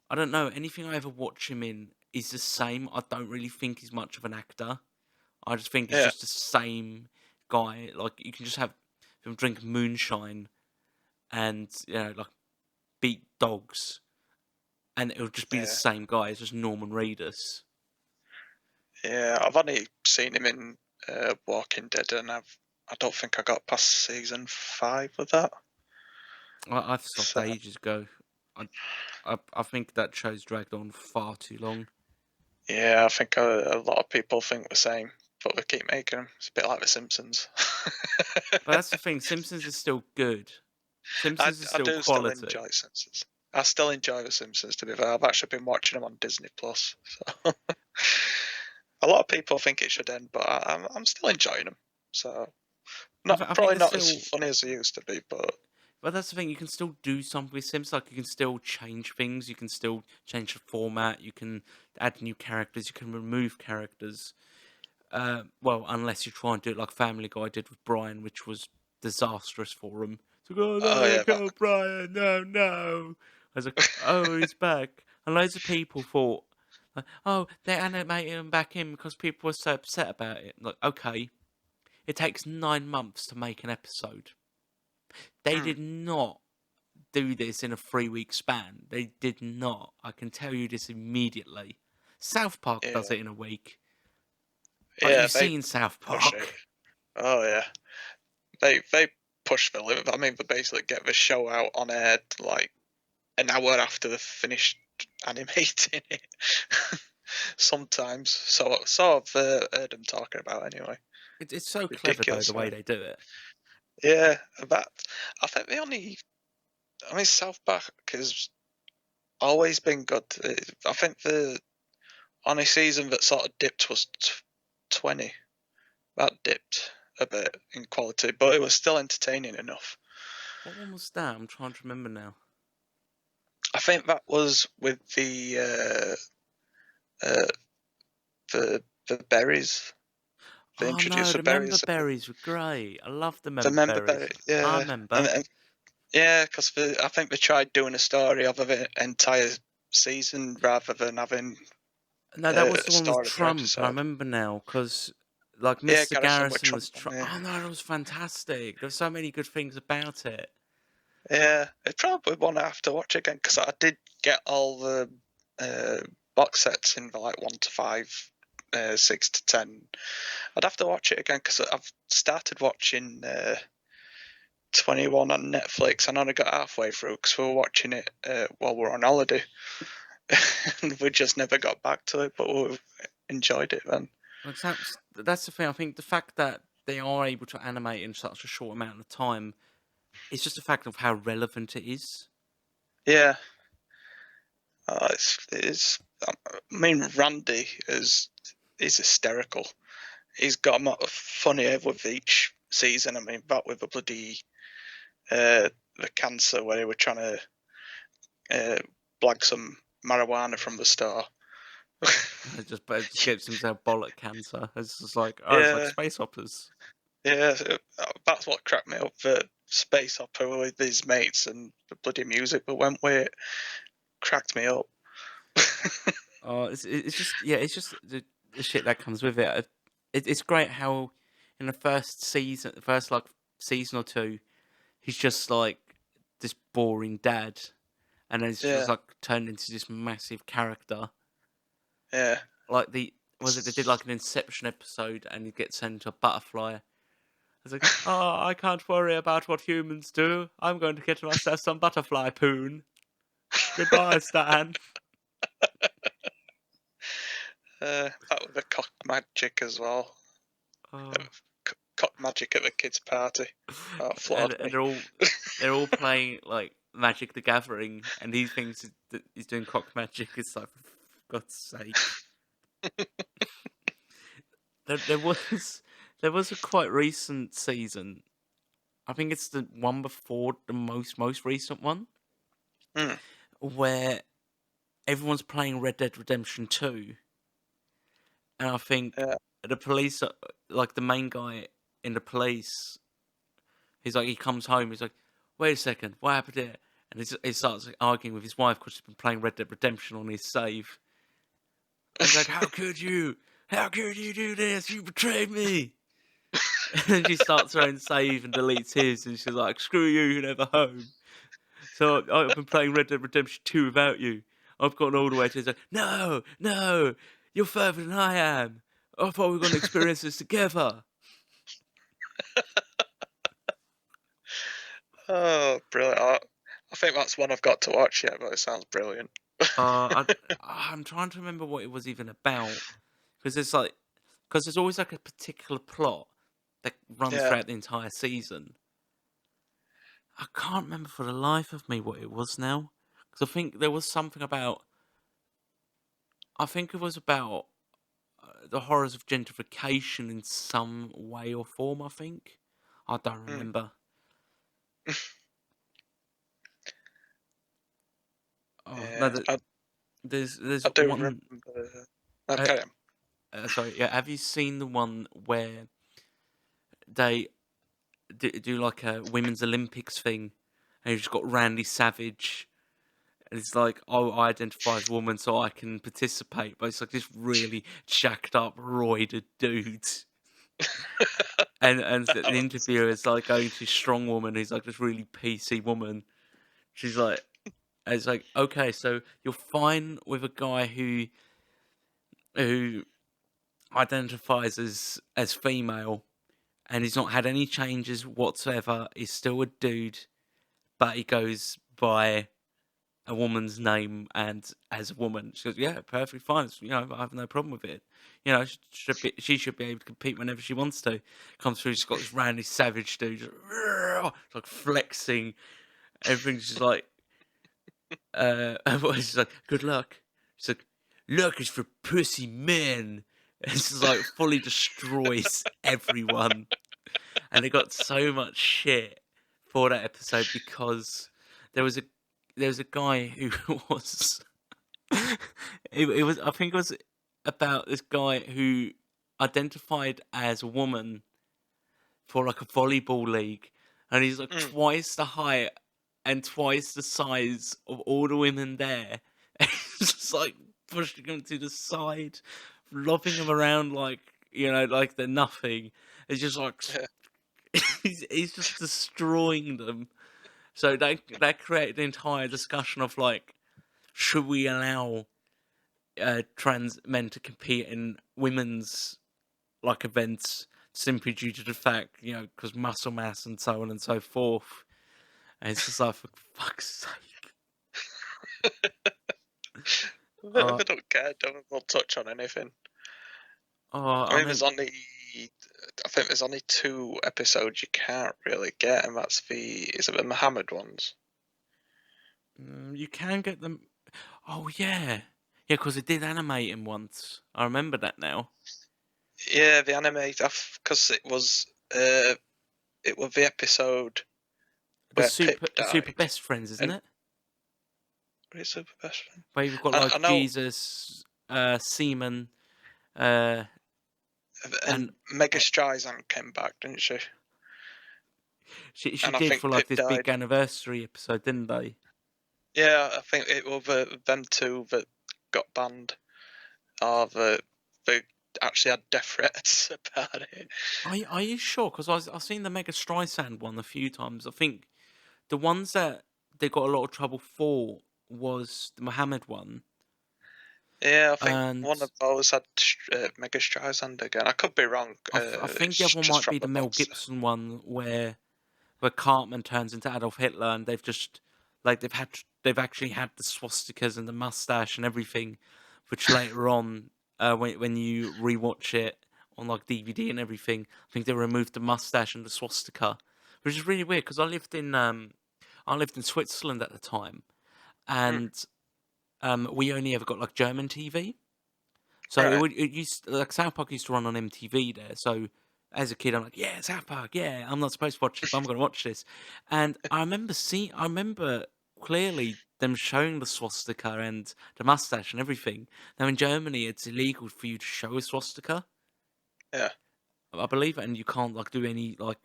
I don't know, anything I ever watch him in is the same. I don't really think he's much of an actor. I just think he's yeah, just the same guy. Like, you can just have him drink moonshine and, like, beat dogs, and it'll just be the yeah, same guy. It's just Norman Reedus. yeah. I've only seen him in Walking Dead, and I don't think I got past season 5 of that. I've stopped So ages ago. I, I think that show's dragged on far too long. yeah, I think a lot of people think the same, but they keep making them. It's a bit like The Simpsons. But that's the thing. Simpsons is still good. Simpsons is I still do still quality. enjoy Simpsons. I still enjoy The Simpsons. To be fair, I've actually been watching them on Disney Plus. So a lot of people think it should end, but I'm still enjoying them. So not I think probably they're not as still. funny as they used to be, but But that's the thing. You can still do something with Sims. Like, you can still change things. You can still change the format. You can add new characters. You can remove characters. Well, unless you try and do it like Family Guy did with Brian, which was disastrous for him. It's like, oh no, oh they yeah, that, killed Brian. No, no. I was like, oh, he's back. And loads of people thought, like, oh, they animated him back in because people were so upset about it. Like, okay, it takes 9 months to make an episode. They mm, did not do this in a 3 week span. They did not. I can tell you this immediately. South Park yeah, does it in a week. Like, yeah. you've They seen South push it. Park. Oh yeah, they push the limit. I mean, they basically get the show out on air like an hour after they've finished animating it. Sometimes, so I've heard them talking about anyway. It's so clever though Ridiculous, the way right? they do it. Yeah, that I think the only. I mean, South Park has always been good. I think the only season that sort of dipped was 20. That dipped a bit in quality, but it was still entertaining enough. What one was that? I'm trying to remember now. I think that was with uh, the berries. They Oh no, introduced the the member berries. berries were great. I love the The member member berries. berry, I yeah, remember. and yeah, because I think they tried doing a story of an entire season rather than having No, that was a the one with story per Trump. I episode. remember now because, like, Yeah, Mr. Garrison with Garrison Trump. was. Yeah, Oh no, it was fantastic. There were so many good things about it. yeah. It's probably one I have to watch again because I did get all the uh, box sets in the like 1 to 5 6 to 10. I'd have to watch it again because I've started watching 21 on Netflix. I only got halfway through because we were watching it while we were on holiday. And we just never got back to it, but we enjoyed it then. Like, that's the thing. I think the fact that they are able to animate in such a short amount of time is just a fact of how relevant it is. Yeah. It's. I mean, Randy is hysterical. He's got funnier with each season. I mean, that with the bloody the cancer where they were trying to blag some marijuana from the store. But it just gives himself bollock cancer. It's just like, it's like Yeah, space operas. yeah, that's what cracked me up. The space opera with his mates and the bloody music that went with it cracked me up. It's just it's just the shit that comes with it. It's great how in the first season, the first like season or two, he's just like this boring dad, and then he's just Yeah, like turned into this massive character. yeah. Like they did like an Inception episode, and he gets turned into a butterfly. It's like, oh, I can't worry about what humans do. I'm going to get myself some butterfly poon. Goodbye, Stan. That was the cock magic as well. Oh. Cock magic at the kids' party. That floored And me. they're all playing like Magic the Gathering, and he thinks that he's doing cock magic. It's like, for God's sake. There was a quite recent season. I think it's the one before the most recent one, Mm, where everyone's playing Red Dead Redemption 2, and I think yeah. the police, like the main guy in the police, he's like, he comes home, he's like, wait a second, what happened here? And he starts like, arguing with his wife because she's been playing Red Dead Redemption on his save. And he's like, how could you? How could you do this? You betrayed me. And she starts her own save and deletes his, and she's like, screw you, you're never home. So I've been playing Red Dead Redemption 2 without you. I've gotten all the way to it. Like, no, no, you're further than I am. I thought we were going to experience this together. Oh, brilliant. I think that's one I've got to watch yet, but it sounds brilliant. I'm trying to remember what it was even about. Because there's always like a particular plot that runs Yeah. throughout the entire season. I can't remember for the life of me what it was now. Because I think there was something about. I think it was about the horrors of gentrification in some way or form, I think. I don't Mm. remember. Oh, no, Yeah. there's I do one. remember. Uh, Okay. sorry, yeah. Have you seen the one where they do like a women's Olympics thing, and you've just got Randy Savage, and it's like, oh, I identify as a woman, so I can participate, but it's like this really jacked up, roided dude. And the interviewer is like going to strong woman who's like this really PC woman. She's like, and it's like, okay, so you're fine with a guy who identifies as female, and he's not had any changes whatsoever. He's still a dude, but he goes by a woman's name and as a woman. She goes, yeah, perfectly fine. I have no problem with it. She should be able to compete whenever she wants to. Comes through, she's got this Randy Savage dude, just, like flexing. Everything's just like, she's like, good luck. She's like, luck is for pussy men. And it's just like fully destroys everyone. And they got so much shit for that episode because there was a guy who was it was I think it was about this guy who identified as a woman for like a volleyball league, and he's like Mm. twice the height and twice the size of all the women there. And he's just like pushing them to the side, lobbing them around like like they're nothing. It's just like Yeah. he's just destroying them. So that created an entire discussion of like, should we allow trans men to compete in women's like events simply due to the fact, because muscle mass and so on and so forth. And it's just like, for fuck's sake. They don't care. They'll touch on anything. I mean, I think there's only 2 episodes you can't really get, and is it the Muhammad ones? You can get them. Oh yeah, yeah, because they did animate him once. I remember that now. Yeah, the anime, because it was the episode The where super Pip died. super best friends, isn't And it? it's super best friend. Where you've got I like know, Jesus, Seaman, uh, and and Mega Streisand came back, didn't she? she And I did think for like Pip this big died. anniversary episode, didn't they? Yeah, I think it was them 2 that got banned, or they actually had death threats about it. Are you sure? Because I've seen the Mega Streisand one a few times. I think the ones that they got a lot of trouble for was the Muhammad one. Yeah, I think And one of those had Mega Streisand again. I could be wrong. I think the It's other one just might from be the the Mel monster. Gibson one where Cartman turns into Adolf Hitler, and they've just like they've actually had the swastikas and the mustache and everything, which later on, when you rewatch it on like DVD and everything, I think they removed the mustache and the swastika, which is really weird because I lived in Switzerland at the time, Mm, and we only ever got like German TV. So right. it used like South Park used to run on MTV there. So as a kid, I'm like, yeah, South Park, yeah. I'm not supposed to watch this, but I'm going to watch this. And I remember clearly them showing the swastika and the mustache and everything. Now in Germany, it's illegal for you to show a swastika, Yeah. I believe, and you can't like do any like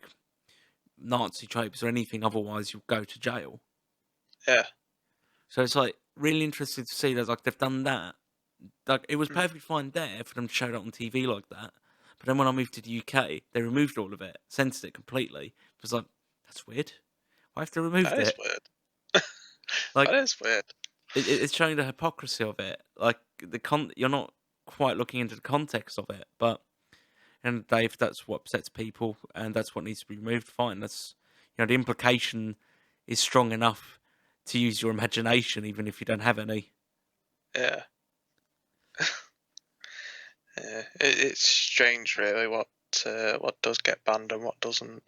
Nazi tropes or anything. Otherwise, you'll go to jail. Yeah. So it's like really interesting to see that like they've done that. Like it was Mm. perfectly fine there for them to show it on TV like that. But then when I moved to the UK, they removed all of it, censored it completely. It was like, that's weird. Why have they That removed is it? weird. Like That is weird. it's showing the hypocrisy of it. Like you're not quite looking into the context of it. But and Dave, that's what upsets people, and that's what needs to be removed. Fine. That's the implication is strong enough to use your imagination, even if you don't have any. Yeah. Yeah. It's strange, really, what does get banned and what doesn't.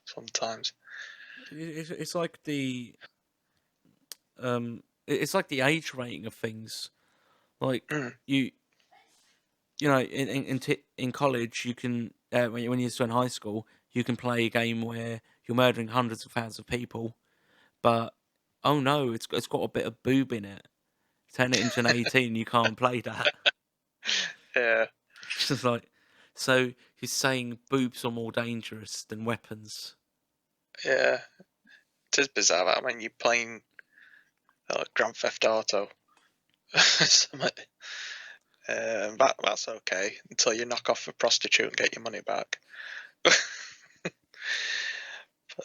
Sometimes. It's like it's like the age rating of things. Like Mm. in college, you can when you're still in high school, you can play a game where you're murdering hundreds of thousands of people, but oh no, it's got a bit of boob in it. Turn it into an 18, you can't play that. Yeah. It's just like, so he's saying boobs are more dangerous than weapons. Yeah. It is bizarre. I mean, you're playing Grand Theft Auto. Something. That's okay until you knock off a prostitute and get your money back.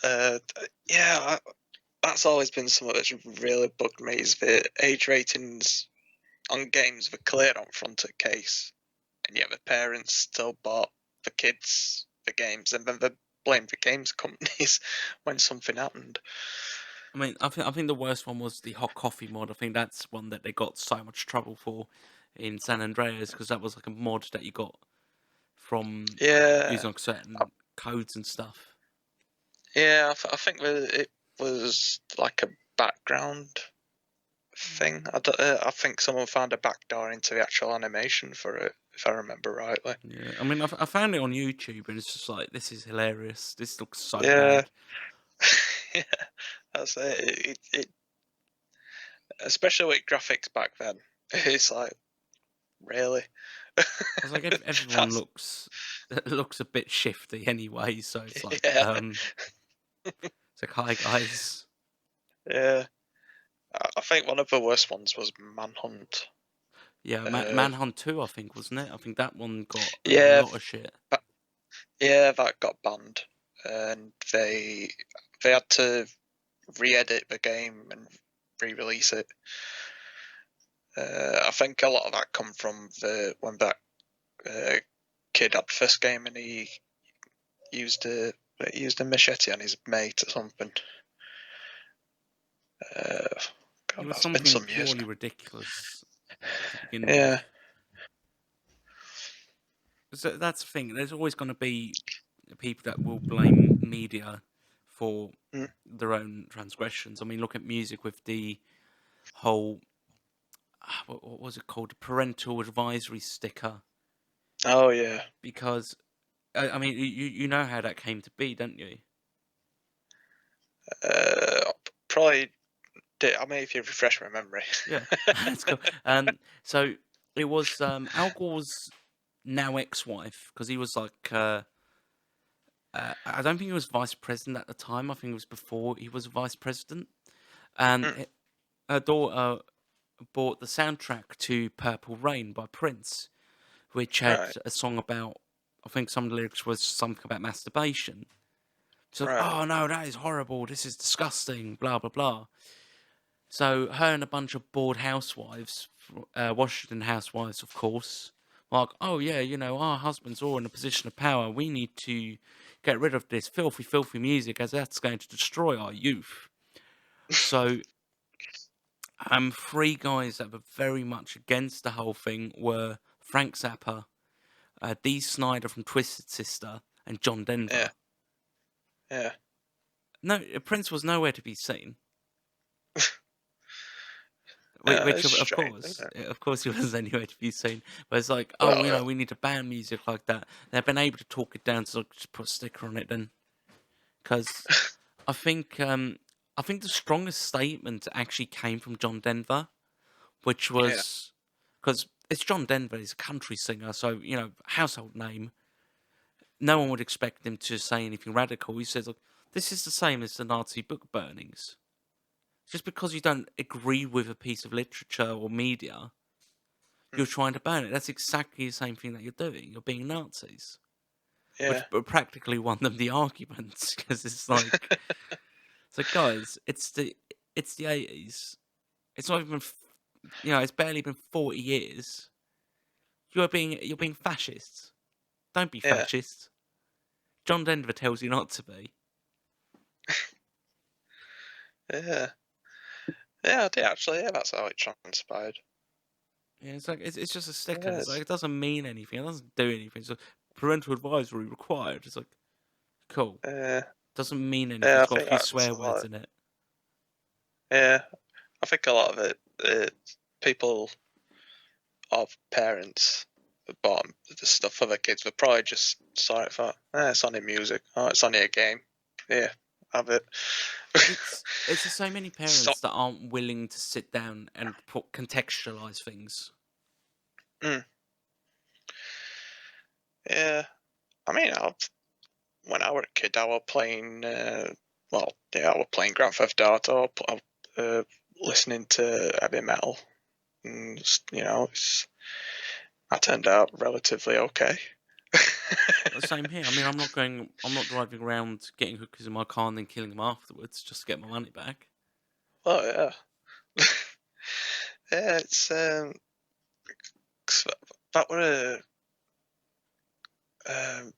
uh, yeah, that's always been something that's really bugged me is the age ratings on games were clear on front of case, and yet the parents still bought the kids the games, and then they blame the games companies when something happened. I mean, I think the worst one was the hot coffee mod. I think that's one that they got so much trouble for in San Andreas because that was like a mod that you got from Yeah, using like certain codes and stuff. yeah, I think that it was like a background thing. I think someone found a backdoor into the actual animation for it, if I remember rightly. Yeah, I mean, I found it on YouTube and it's just like this is hilarious. This looks so Yeah, bad. yeah, that's it. Especially with graphics back then. It's like, really? I was like, everyone That's, looks a bit shifty anyway, so yeah, it's like hi guys. yeah. I think one of the worst ones was Manhunt. Yeah, Uh, Manhunt 2, I think, wasn't it? I think that one got a yeah, lot of shit. but, yeah, that got banned, and they had to re-edit the game and re-release it. I think a lot of that come from the when that kid had first game and he used a machete on his mate or something. It God, was that's been something some years purely now. ridiculous to begin Yeah, with. So that's the thing. There's always going to be people that will blame media for mm. their own transgressions. I mean, look at music with the whole what was it called? The parental advisory sticker. Oh yeah. Because I mean, you know how that came to be, don't you? Probably did. I mean, if you refresh my memory. Yeah, that's cool. So it was Al Gore's now ex-wife because he was like I don't think he was vice president at the time. I think it was before he was vice president. And Mm, her daughter bought the soundtrack to Purple Rain by Prince, which had right, a song about, I think some of the lyrics was something about masturbation. So, right. oh no, that is horrible. This is disgusting. Blah blah blah. So her and a bunch of bored housewives, Washington housewives, of course, like, oh yeah, our husbands are all in a position of power. We need to get rid of this filthy, filthy music, as that's going to destroy our youth. So, three guys that were very much against the whole thing were Frank Zappa, Dee Snider from Twisted Sister, and John Yeah, Denver. yeah. No, Prince was nowhere to be seen. It's Which strange, isn't it? of course, he wasn't anywhere to be seen. But it's like, oh, Well, we need to ban music like that. They've been able to talk it down, so just put a sticker on it then. Because I think, I think the strongest statement actually came from John Denver, which yeah, was because it's John Denver. He's a country singer, so household name. No one would expect him to say anything radical. He says, look, this is the same as the Nazi book burnings. Just because you don't agree with a piece of literature or media, you're mm, trying to ban it. That's exactly the same thing that you're doing. You're being Nazis, yeah, which practically won them the argument because it's like, guys, it's the 80s. It's not even it's barely been 40 years. You're being fascists. Don't be yeah, fascists. John Denver tells you not to be. yeah, yeah. I did actually. Yeah, that's how it transpired. Yeah, it's like it's just a sticker. It's like Yes. it doesn't mean anything. It doesn't do anything. It's like parental advisory required. It's like cool. Yeah, Doesn't mean anything. yeah. It's I got a think few that's swear a lot. words in it. Yeah, I think a lot of it, people of parents that bought the stuff for their kids were probably just saw it for, it's only music. Oh, it's only a game. Yeah, have it. It's just so many Stop. parents that aren't willing to sit down and contextualize things. Mm, yeah, I mean, when I was a kid, I was playing. Well, yeah, I was playing Grand Theft Auto, listening to heavy metal, and I turned out relatively okay. Same here. I mean, I'm not driving around getting hookers in my car and then killing them afterwards just to get my money back. Oh yeah, yeah. It's 'cause that um,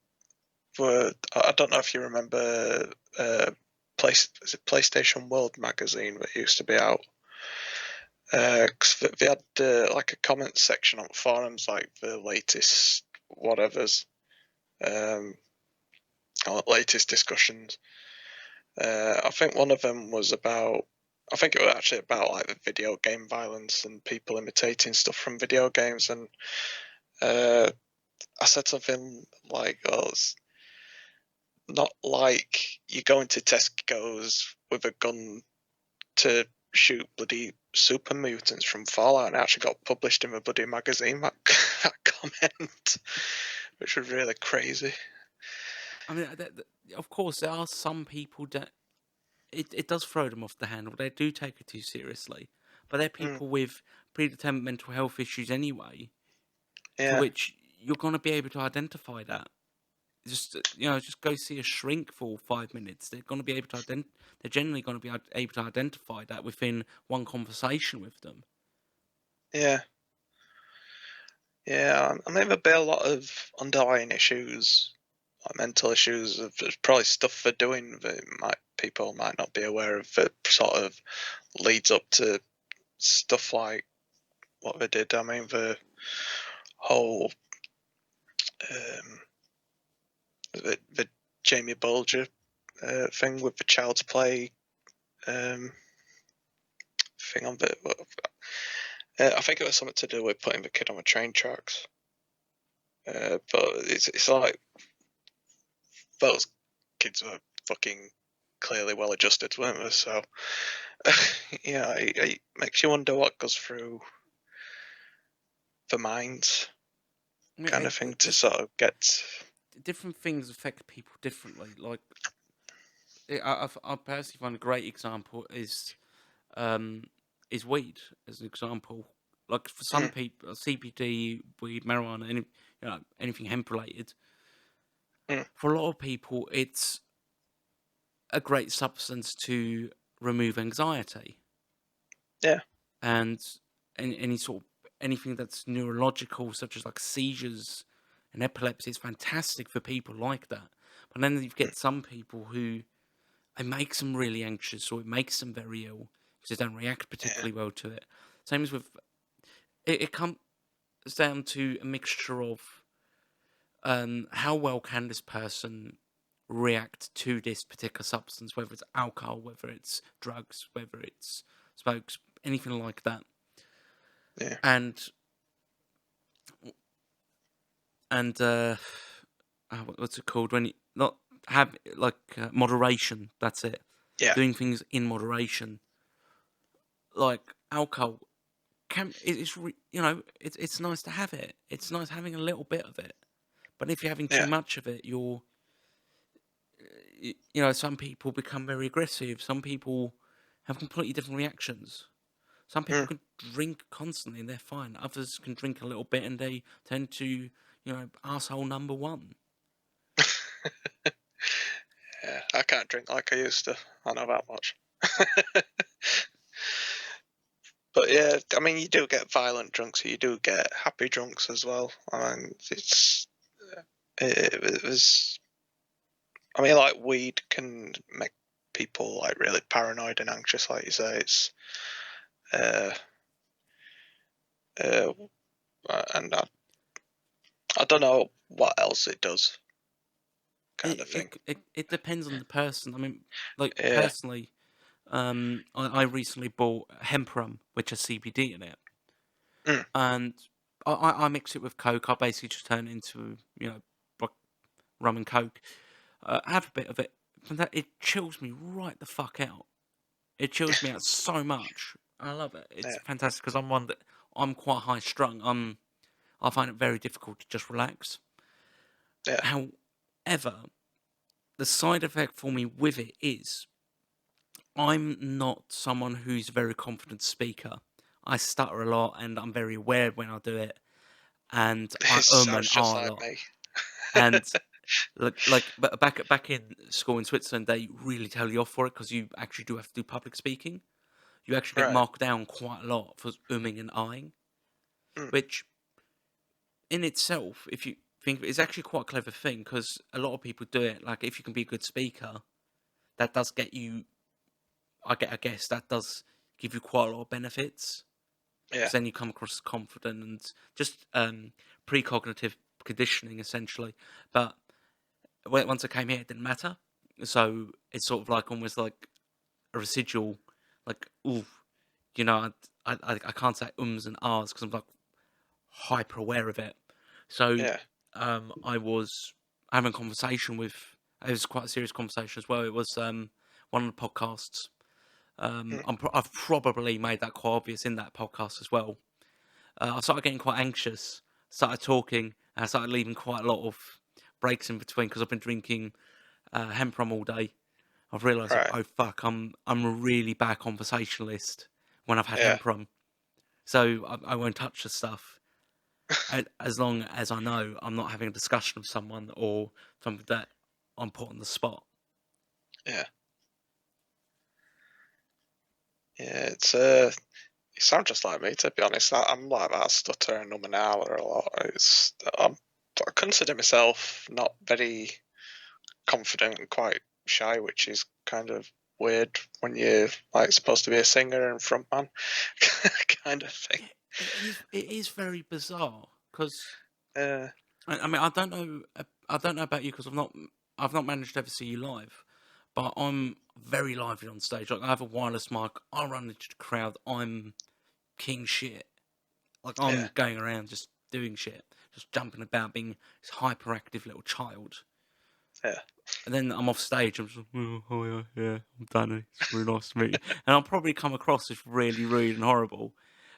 I don't know if you remember is it PlayStation World magazine that used to be out. 'Cause they had like a comment section on forums, like the latest whatevers, um, or latest discussions. I think one of them was about. I think it was actually about like the video game violence and people imitating stuff from video games, and uh, I said something like, "Oh, it's not like you go into Tesco's with a gun to shoot bloody super mutants from Fallout," and it actually got published in the bloody magazine. That, that comment, which was really crazy. I mean, of course, there are some people that it does throw them off the handle. They do take it too seriously, but they're Mm, people with predetermined mental health issues anyway, to yeah, which you're going to be able to identify that. Just go see a shrink for 5 minutes. They're going to be able to They're generally going to be able to identify that within one conversation with them. yeah, Yeah, I mean, there'd be a lot of underlying issues, like mental issues. There's probably stuff for doing that people might not be aware of. That sort of leads up to stuff like what they did. I mean, the whole the Jamie Bulger thing with the child's play thing on the. I think it was something to do with putting the kid on the train tracks. But it's like those kids were fucking clearly well adjusted, weren't they? So yeah, it makes you wonder what goes through the minds, I mean, kind of thing, to just sort of get. different things affect people differently. Like, I personally find a great example um, is weed as an example. Like for some Mm, people, CBD, weed, marijuana, anything hemp related. mm, For a lot of people, it's a great substance to remove anxiety yeah, and any sort of anything that's neurological, such as like seizures and epilepsy, is fantastic for people like that. But then you mm, get some people who it makes them really anxious or it makes them very ill because they don't react yeah, particularly well to it. Same as with it comes down to a mixture of how well can this person react to this particular substance, whether it's alcohol, whether it's drugs, whether it's smokes, anything like that. yeah, And what's it called when you not have like moderation? That's it. yeah, Doing things in moderation, like alcohol. It's nice to have it. It's nice having a little bit of it. But if you're having too yeah, much of it, some people become very aggressive. Some people have completely different reactions. Some people mm. can drink constantly and they're fine. Others can drink a little bit and they tend to, asshole number one. Yeah. I can't drink like I used to. I know that much. But yeah, I mean, you do get violent drunks, you do get happy drunks as well. I mean, it was. I mean, like weed can make people like really paranoid and anxious, like you say. It's uh, uh, and I don't know what else it does, kind of thing. It depends on the person. I mean, like Yeah. personally, I recently bought hemp rum, which has CBD in it, Mm, and I mix it with Coke. I basically just turn it into like rum and Coke. Have a bit of it. From that, it chills me right the fuck out. It chills me out so much. I love it. It's yeah. fantastic because I'm quite high strung. I find it very difficult to just relax. Yeah. However, the side effect for me with it is I'm not someone who's a very confident speaker. I stutter a lot and I'm very aware when I do it, and It I and sounds just ah a like lot. me. And but back in school in Switzerland, they really tell you off for it because you actually do have to do public speaking. You actually get Right. marked down quite a lot for umming and ahhing, Mm, which in itself, if you think it's actually quite a clever thing because a lot of people do it. Like if you can be a good speaker, that does get you. I guess that does give you quite a lot of benefits yeah. because then you come across as confident and just precognitive conditioning essentially. But once I came here, it didn't matter. So it's sort of like almost like a residual, like ooh, I can't say ums and ahs because I'm like hyper aware of it. So Yeah. I was having a conversation with. It was quite a serious conversation as well. It was one of the podcasts. Mm, I've probably made that quite obvious in that podcast as well. I started getting quite anxious, started talking, and I started leaving quite a lot of breaks in between because I've been drinking hemp rum all day. I've realised, right. oh fuck, I'm a really bad conversationalist when I've had Yeah. hemp rum, so I won't touch the stuff as long as I know I'm not having a discussion with someone or something that I'm put on the spot. Yeah. Yeah. You sound just like me, to be honest. I'm like that, stutter and um and ahler a lot. I consider myself not very confident and quite shy, which is kind of weird when you're like supposed to be a singer and frontman kind of thing. It is very bizarre because Uh, I mean I don't know about you because I've not managed to ever see you live, but I'm very lively on stage. Like I have a wireless mic, I run into the crowd, I'm king shit. Like yeah, I'm going around just doing shit, just jumping about, being this hyperactive little child. yeah, And then I'm off stage. I'm just like, oh yeah, yeah, I'm Danny. It's really nice to meet you. And I'll probably come across as really rude and horrible,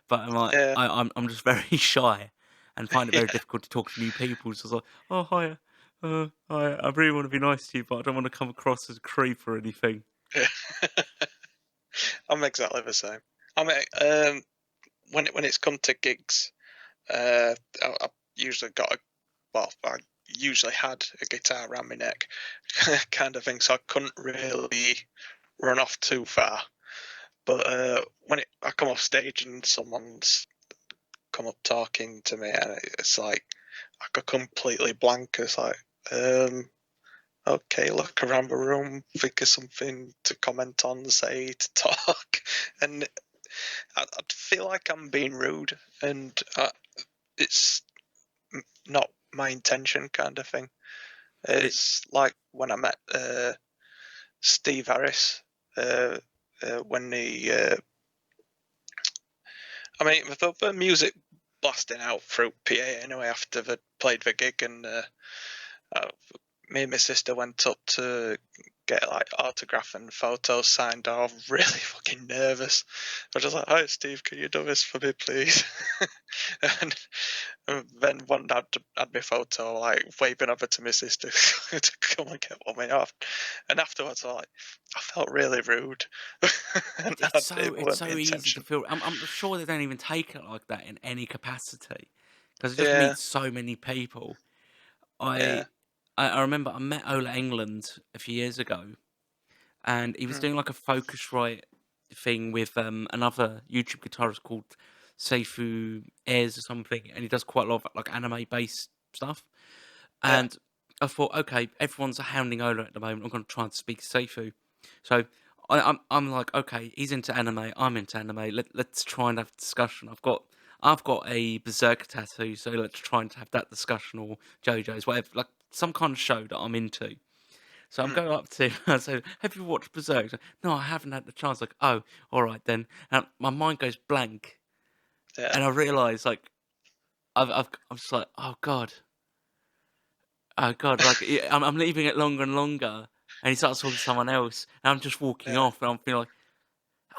but I'm like, yeah, I'm just very shy and find it very yeah. difficult to talk to new people. So it's like, oh hiya, hi, I really want to be nice to you, but I don't want to come across as a creep or anything. Yeah. I'm exactly the same. I mean, when it's come to gigs, I've usually got I usually had a guitar around my neck, kind of thing, so I couldn't really run off too far. But when I come off stage and someone's come up talking to me, and it's like I go completely blank. It's like, okay, look around the room, think of something to comment on, say, to talk, and I feel like I'm being rude, and it's not my intention, kind of thing. It, It's like when I met Steve Harris when he I mean, the music blasting out through PA anyway after they played the gig, and uh, me and my sister went up to get like autograph and photos signed. I was really fucking nervous. I was just like, "Hi, Steve, can you do this for me, please?" and, then one had my photo, like waving over to my sister to come and get one off. And afterwards, I felt really rude, and it it's wasn't the so easy to intention. feel. I'm sure they don't even take it like that in any capacity because it just Yeah, meets so many people. yeah, I I remember I met Ola England a few years ago, and he was mm, doing like a Focusrite thing with another YouTube guitarist called Seifu Airs or something, and he does quite a lot of like anime based stuff. yeah, And I thought, okay, everyone's hounding Ola at the moment. I'm going to try and speak to Seifu. So I'm like, okay, he's into anime. I'm into anime. Let's try and have a discussion. I've got a Berserker tattoo, so let's try and have that discussion, or JoJo's, whatever, like some kind of show that I'm into. So I'm mm, going up to him and I say, have you watched Berserk? He's like, no, I haven't had the chance. Like, oh, all right then. And my mind goes blank, yeah, and I realise like I'm just like, oh god, like I'm leaving it longer and longer, and he starts talking to someone else, and I'm just walking yeah, off, and I'm feeling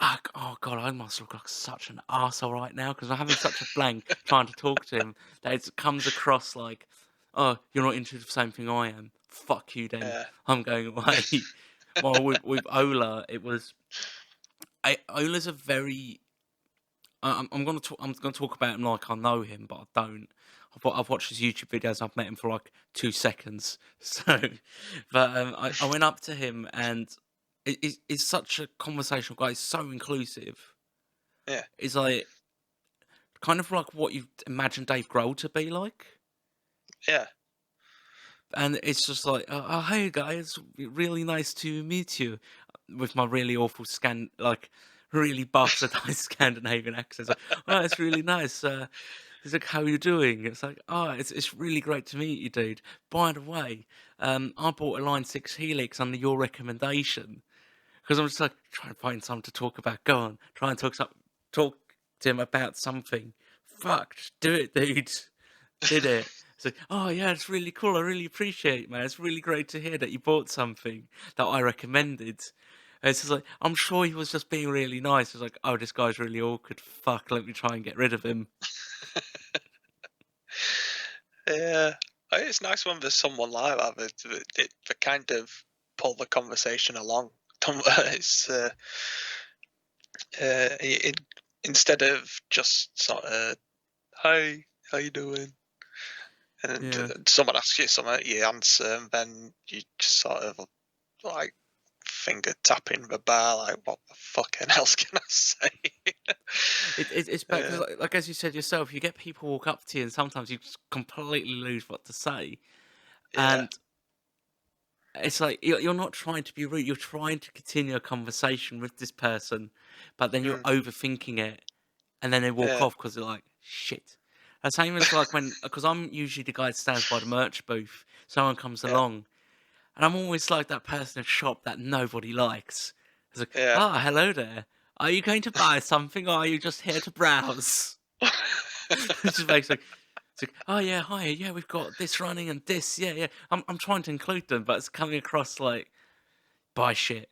like, oh god, I must look like such an arsehole right now because I'm having such a blank trying to talk to him that it comes across like, oh, you're not into the same thing I am. Fuck you then. yeah, I'm going away. Well, with Ola, it was Ola's a very. I'm gonna talk about him like I know him, but I don't. I've watched his YouTube videos. I've met him for like 2 seconds. So, but I went up to him and it's such a conversational guy. He's so inclusive. yeah, It's like kind of like what you imagine Dave Grohl to be like. yeah, And it's just like, oh hey guys, really nice to meet you, with my really awful like really bastardized Scandinavian accent. It's like, oh, it's really nice. It's like, how you doing? It's like, oh, it's really great to meet you, dude. By the way, I bought a Line 6 Helix under your recommendation because I'm just like trying to find something to talk about. Go on, try and talk to him about something. Fuck, just do it, dude. Did it? It's like, oh yeah, it's really cool. I really appreciate it, man. It's really great to hear that you bought something that I recommended. And it's just like, I'm sure he was just being really nice. It's like, oh, this guy's really awkward. Fuck, let me try and get rid of him. yeah. It's nice when there's someone like that they kind of pull the conversation along. It's it, instead of just sort of, "Hi, how you doing?" and Yeah. someone asks you something, you answer, and then you just sort of like finger tapping the bar, like, what the fucking else can I say? It's bad because, Yeah, like as you said yourself, you get people walk up to you, and sometimes you just completely lose what to say, yeah, and it's like you're not trying to be rude. You're trying to continue a conversation with this person, but then you're mm, overthinking it, and then they walk yeah, off because they're like, "Shit." The same as like when, because I'm usually the guy that stands by the merch booth. Someone comes yeah, along, and I'm always like that person of shop that nobody likes. It's like, yeah. "Ah, hello there. Are you going to buy something, or are you just here to browse?" It's just basically, it's like, "Oh yeah, hi, yeah, we've got this running and this, yeah, yeah." I'm trying to include them, but it's coming across like, "Buy shit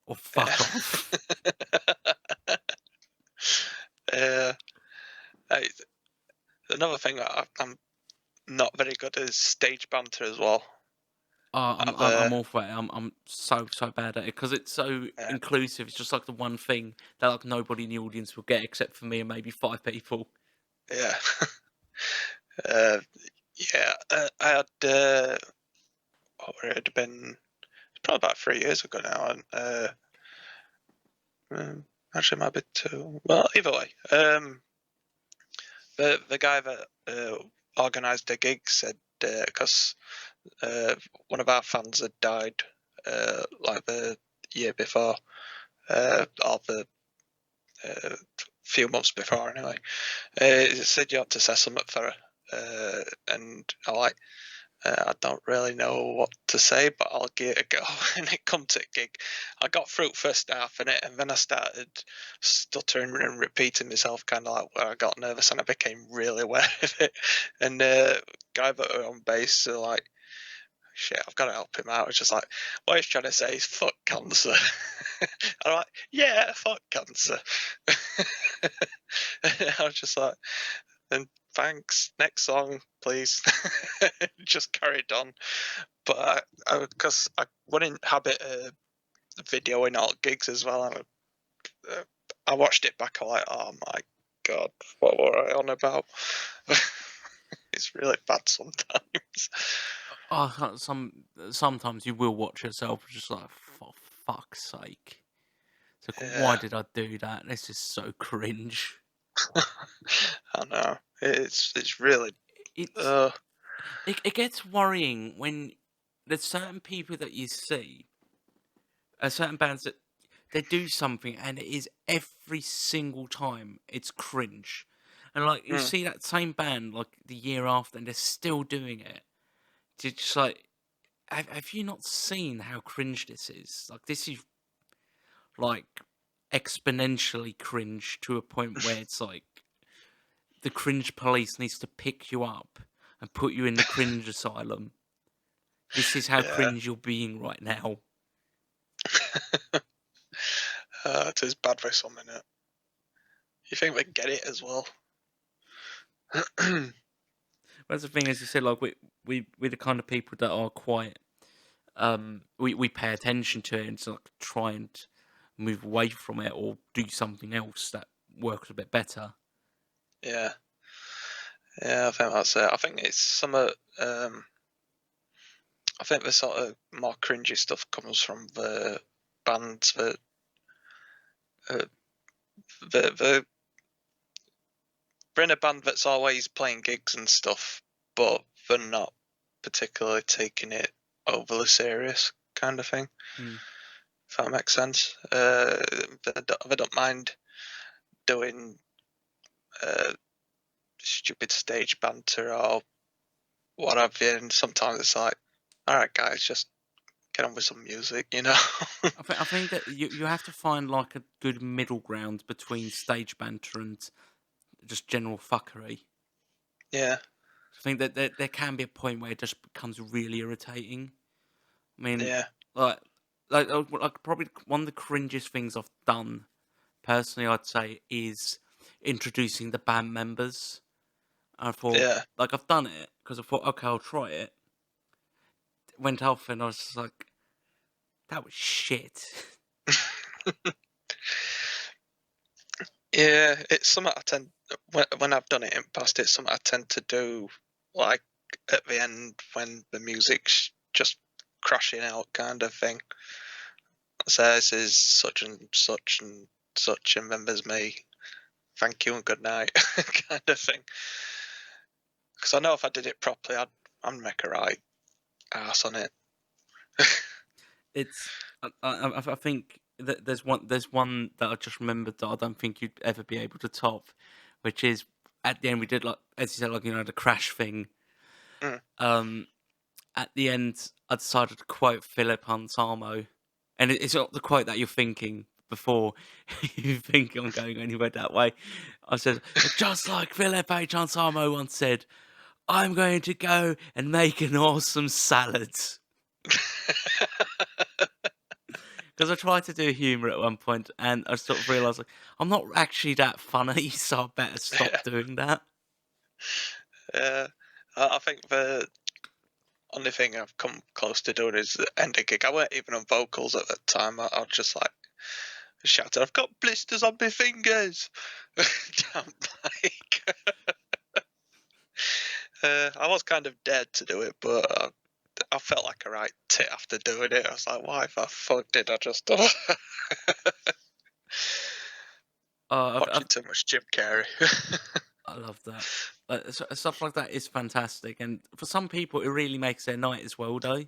or Yeah. fuck off." Yeah. Hey, another thing I'm not very good at is stage banter as well. Oh, I've I'm awful at it. I'm so bad at it because it's so yeah, inclusive. It's just like the one thing that like nobody in the audience will get except for me and maybe five people. yeah. uh, yeah, I had what would it have been? It's probably about 3 years ago now, and actually, it might be two. Well, either way, the guy that organised the gig said because one of our fans had died like the year before, or the few months before anyway. He said you had to say something for her, and I like. I don't really know what to say, but I'll give it a go. And it come to a gig. I got through first half in it, and then I started stuttering and repeating myself, kind of like where I got nervous, and I became really aware of it. And guy that were on bass, like, shit, I've got to help him out. It's just like, what he's trying to say is fuck cancer. I'm like, yeah, fuck cancer. I was just like, then thanks. Next song, please. Just carried on. But because I wouldn't habit videoing all gigs as well, and I watched it back. I'm like, oh my god, what were I on about? It's really bad sometimes. Sometimes you will watch yourself just like, for fuck's sake. It's like, why Yeah, did I do that? This is so cringe. I know. It's really. It's Uh, it gets worrying when there's certain people that you see, certain bands that they do something and it is every single time it's cringe. And like you mm, see that same band like the year after and they're still doing it. It's just like, have you not seen how cringe this is? Like this is like exponentially cringe to a point where it's like the cringe police needs to pick you up and put you in the cringe asylum. This is how yeah, cringe you're being right now. it is bad for some minute. You think they get it as well? That's the thing, as you said, like we're the kind of people that are quite we pay attention to it and sort of try and move away from it or do something else that works a bit better. Yeah, yeah, I think that's it. I think it's some of I think the sort of more cringy stuff comes from the bands uh, the they're in a band that's always playing gigs and stuff, but they're not particularly taking it overly serious, kind of thing. Mm. If that makes sense. They don't mind doing uh, stupid stage banter or what have you, and sometimes it's like, all right, guys, just get on with some music, you know? I think that you have to find like a good middle ground between stage banter and just general fuckery. Yeah, I think that there can be a point where it just becomes really irritating. I mean, yeah, like, like probably one of the cringiest things I've done personally, I'd say, is introducing the band members. I thought, yeah. like, I've done it because I thought, okay, I'll try it. Went off and I was just like, that was shit. Yeah, it's something I tend when I've done it in past. It's something I tend to do, like at the end when the music's just crashing out, kind of thing. say this is such and such and such, and then there's me. Thank you and good night, kind of thing. Because I know if I did it properly, I'd make a right ass on it. It's I think that there's one that I just remembered that I don't think you'd ever be able to top, which is at the end we did, like, as you said, like, the crash thing. Mm. At the end, I decided to quote Philip Anselmo, and it's not the quote that you're thinking before you think I'm going anywhere that way. I said, just like Philip H. Anselmo once said, I'm going to go and make an awesome salad. Because I tried to do humour at one point, and I sort of realised, like, I'm not actually that funny, so I better stop doing that. Yeah, I think the only thing I've come close to doing is the end a gig. I weren't even on vocals at that time. I was just like shouting, "I've got blisters on my fingers!" down mic. I was kind of dead to do it, but I felt like a right tit after doing it. I was like, why the fuck did I just do it? Watching too much Jim Carrey. I love that. Stuff like that is fantastic, and for some people, it really makes their night as well, though.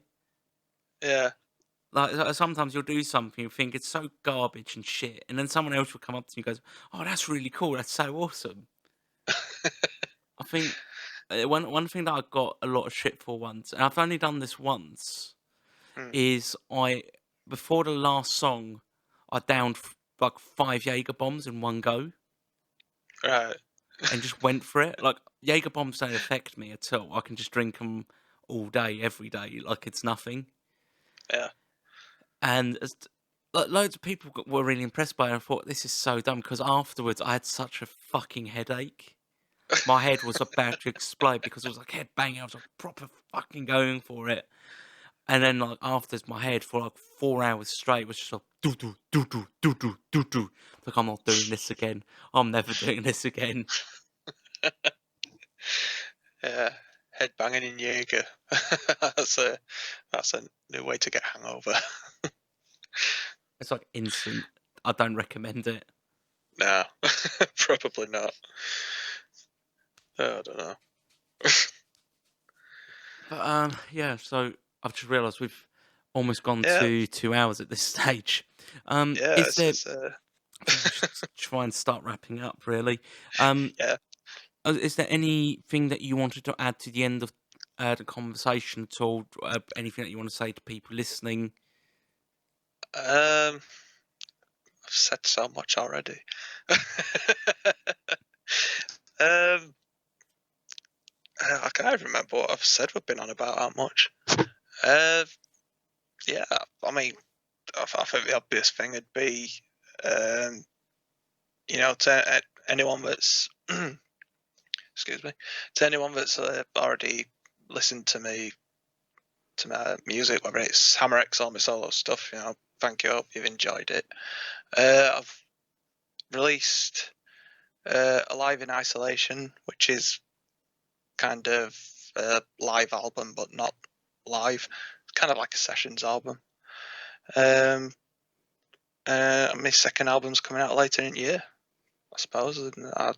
Yeah. Like, sometimes you'll do something, you think it's so garbage and shit, and then someone else will come up to you and goes, "Oh, that's really cool. That's so awesome." I think one thing that I got a lot of shit for once, and I've only done this once, Mm. is before the last song, I downed like 5 Jaeger bombs in one go. Right. And just went for it. Like, Jaeger bombs don't affect me at all. I can just drink them all day, every day, like it's nothing. Yeah. And like, loads of people were really impressed by it. I thought, this is so dumb, because afterwards I had such a fucking headache. My head was about to explode because it was like head banging. I was like proper fucking going for it. And then, like, afterwards, my head for like 4 hours straight was just like doo doo doo doo doo doo doo doo. Like, I'm not doing this again. I'm never doing this again. Yeah. Head banging in Jaeger. that's a new way to get hangover. It's like instant. I don't recommend it. No, probably not. Oh, I don't know. But yeah. So I've just realised we've almost gone Yeah, to 2 hours at this stage. yeah. Is It's there? just, I think we should try and start wrapping up. Really. Um, yeah. is there anything that you wanted to add to the end of the conversation at all? Anything that you want to say to people listening? I've said so much already. um, I can't even remember what I've said. We've been on about how much. Uh, yeah. I mean, I think the obvious thing would be, um, to anyone that's excuse me, to anyone that's already listened to my music, whether it's Hamerex or my solo stuff. Thank you. I hope you've enjoyed it. I've released Alive in Isolation, which is kind of a live album, but not live. It's kind of like a sessions album. My second album's coming out later in the year, I suppose. And I've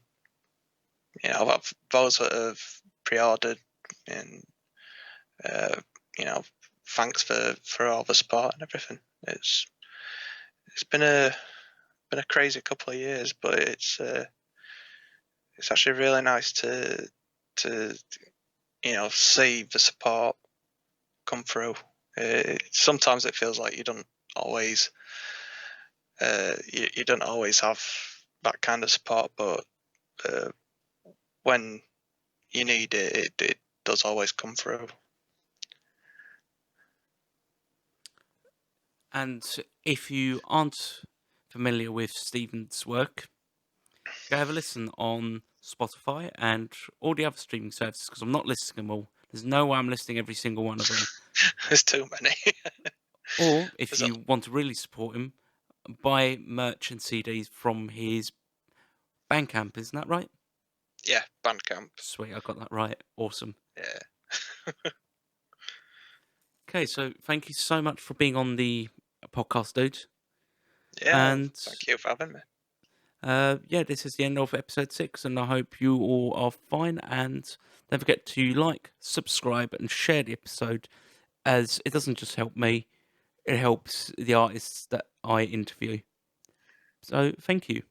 those that have pre-ordered, and uh, thanks for all the support and everything. It's been a crazy couple of years, but it's actually really nice to see the support come through. Sometimes it feels like you don't always you don't always have that kind of support, but when you need it, it does always come through. And if you aren't familiar with Stephen's work, go have a listen on Spotify and all the other streaming services, because I'm not listing them all. There's no way I'm listing every single one of them. There's too many. Or if There's you want to really support him, buy merch and CDs from his Bandcamp. Isn't that right? yeah, Bandcamp. Sweet, I got that right. Awesome. Yeah. Okay, so thank you so much for being on the podcast, dude. Yeah, And thank you for having me. yeah, this is the end of episode 6, and I hope you all are fine. And don't forget to like, subscribe, and share the episode, as it doesn't just help me, it helps the artists that I interview. So thank you.